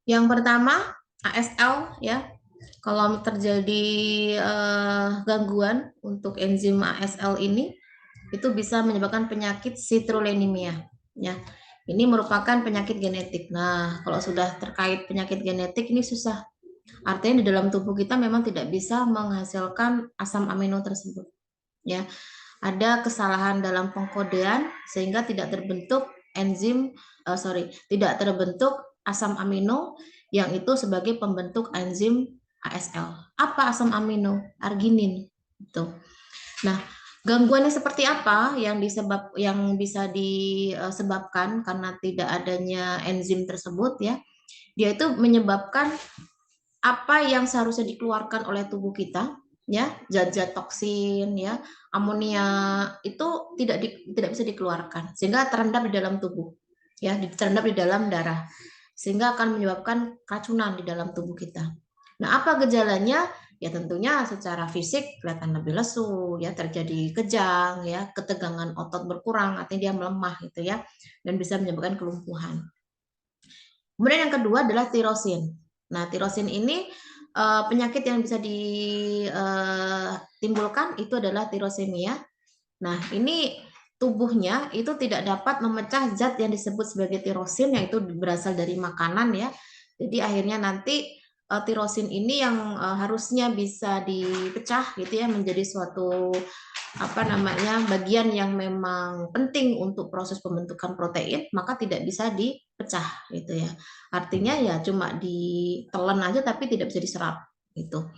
Yang pertama ASL ya. Kalau terjadi gangguan untuk enzim ASL ini itu bisa menyebabkan penyakit citrullinemia ya. Ini merupakan penyakit genetik. Nah, kalau sudah terkait penyakit genetik ini susah. Artinya di dalam tubuh kita memang tidak bisa menghasilkan asam amino tersebut. Ya, ada kesalahan dalam pengkodean sehingga tidak terbentuk tidak terbentuk asam amino yang itu sebagai pembentuk enzim ASL. Apa asam amino? Arginin. Itu. Nah, gangguannya seperti apa yang bisa disebabkan karena tidak adanya enzim tersebut ya? Dia itu menyebabkan apa yang seharusnya dikeluarkan oleh tubuh kita ya, zat-zat toksin ya, amonia itu tidak bisa dikeluarkan sehingga terendap di dalam tubuh ya, terendap di dalam darah sehingga akan menyebabkan keracunan di dalam tubuh kita. Nah, apa gejalanya? Ya tentunya secara fisik kelihatan lebih lesu ya, terjadi kejang ya, ketegangan otot berkurang, artinya dia melemah gitu ya, dan bisa menyebabkan kelumpuhan. Kemudian yang kedua adalah tirosin. Nah, tirosin ini penyakit yang bisa ditimbulkan itu adalah tirosemia. Nah, ini tubuhnya itu tidak dapat memecah zat yang disebut sebagai tirosin, yaitu berasal dari makanan ya. Jadi akhirnya nanti tirosin ini yang harusnya bisa dipecah gitu ya menjadi suatu apa namanya bagian yang memang penting untuk proses pembentukan protein, maka tidak bisa dipecah gitu ya. Artinya ya cuma ditelan aja tapi tidak bisa diserap gitu.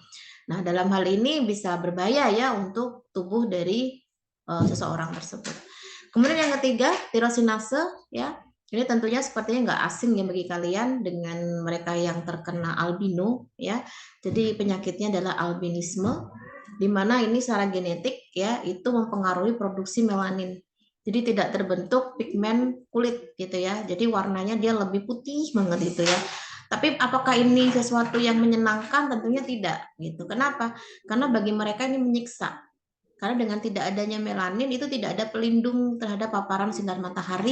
Nah, dalam hal ini bisa berbahaya ya untuk tubuh dari seseorang tersebut. Kemudian yang ketiga, tirosinase ya. Ini tentunya sepertinya nggak asing ya bagi kalian dengan mereka yang terkena albino ya. Jadi penyakitnya adalah albinisme, di mana ini secara genetik ya itu mempengaruhi produksi melanin. Jadi tidak terbentuk pigmen kulit gitu ya. Jadi warnanya dia lebih putih banget gitu ya. Tapi apakah ini sesuatu yang menyenangkan? Tentunya tidak gitu. Kenapa? Karena bagi mereka ini menyiksa. Karena dengan tidak adanya melanin itu tidak ada pelindung terhadap paparan sinar matahari,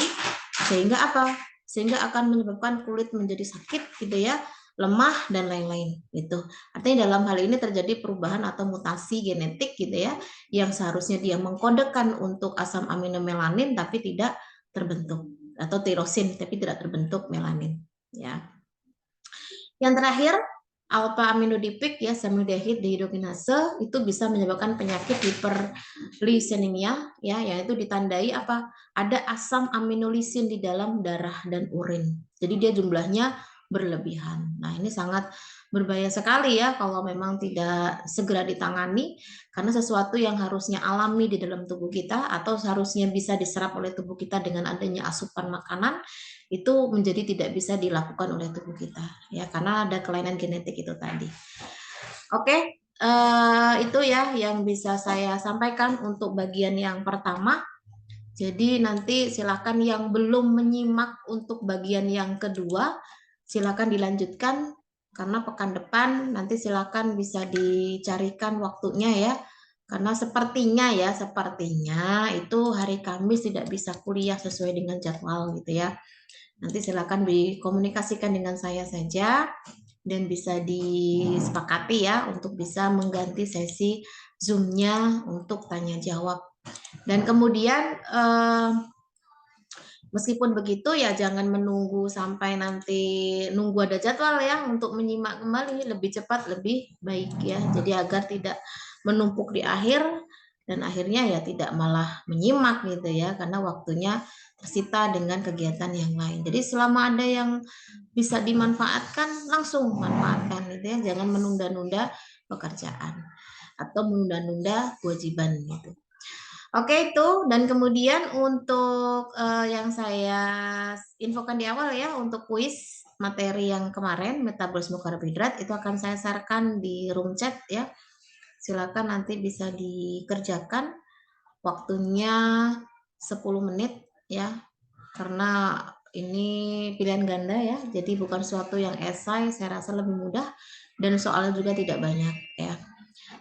sehingga apa? Sehingga akan menyebabkan kulit menjadi sakit gitu ya, lemah dan lain-lain gitu. Artinya dalam hal ini terjadi perubahan atau mutasi genetik gitu ya, yang seharusnya dia mengkodekan untuk asam amino melanin tapi tidak terbentuk, atau tirosin tapi tidak terbentuk melanin ya. Yang terakhir, alpha aminodipik ya samidehid dehidrogenase itu bisa menyebabkan penyakit hiperlisemia ya, yaitu ditandai apa? Ada asam aminolisin di dalam darah dan urin. Jadi dia jumlahnya berlebihan. Nah, ini sangat berbahaya sekali ya kalau memang tidak segera ditangani, karena sesuatu yang harusnya alami di dalam tubuh kita atau seharusnya bisa diserap oleh tubuh kita dengan adanya asupan makanan itu menjadi tidak bisa dilakukan oleh tubuh kita ya, karena ada kelainan genetik itu tadi. Oke, itu ya yang bisa saya sampaikan untuk bagian yang pertama. Jadi nanti silakan yang belum menyimak untuk bagian yang kedua, silakan dilanjutkan karena pekan depan nanti silakan bisa dicarikan waktunya ya. Karena sepertinya itu hari Kamis tidak bisa kuliah sesuai dengan jadwal gitu ya. Nanti silakan dikomunikasikan dengan saya saja dan bisa disepakati ya untuk bisa mengganti sesi Zoom-nya untuk tanya jawab. Dan kemudian meskipun begitu ya jangan menunggu sampai nanti nunggu ada jadwal ya untuk menyimak kembali, lebih cepat lebih baik ya. Jadi agar tidak menumpuk di akhir dan akhirnya ya tidak malah menyimak gitu ya, karena waktunya tersita dengan kegiatan yang lain. Jadi selama ada yang bisa dimanfaatkan langsung manfaatkan gitu ya, jangan menunda-nunda pekerjaan atau menunda-nunda kewajiban gitu. Oke itu, dan kemudian untuk yang saya infokan di awal ya, untuk kuis materi yang kemarin metabolisme karbohidrat itu akan saya share-kan di room chat ya. Silakan nanti bisa dikerjakan, waktunya 10 menit ya, karena ini pilihan ganda ya, jadi bukan suatu yang esai, saya rasa lebih mudah dan soalnya juga tidak banyak ya.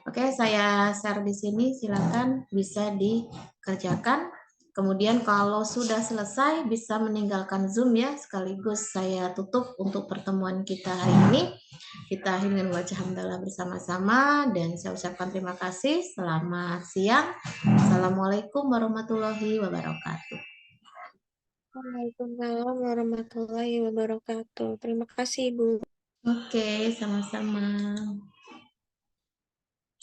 Oke, saya share di sini, silakan bisa dikerjakan. Kemudian kalau sudah selesai bisa meninggalkan Zoom ya, sekaligus saya tutup untuk pertemuan kita hari ini. Kita akhiri dengan baca hamdalah bersama-sama dan saya ucapkan terima kasih. Selamat siang. Assalamualaikum warahmatullahi wabarakatuh. Waalaikumsalam warahmatullahi wabarakatuh. Terima kasih, Bu. Oke, sama-sama.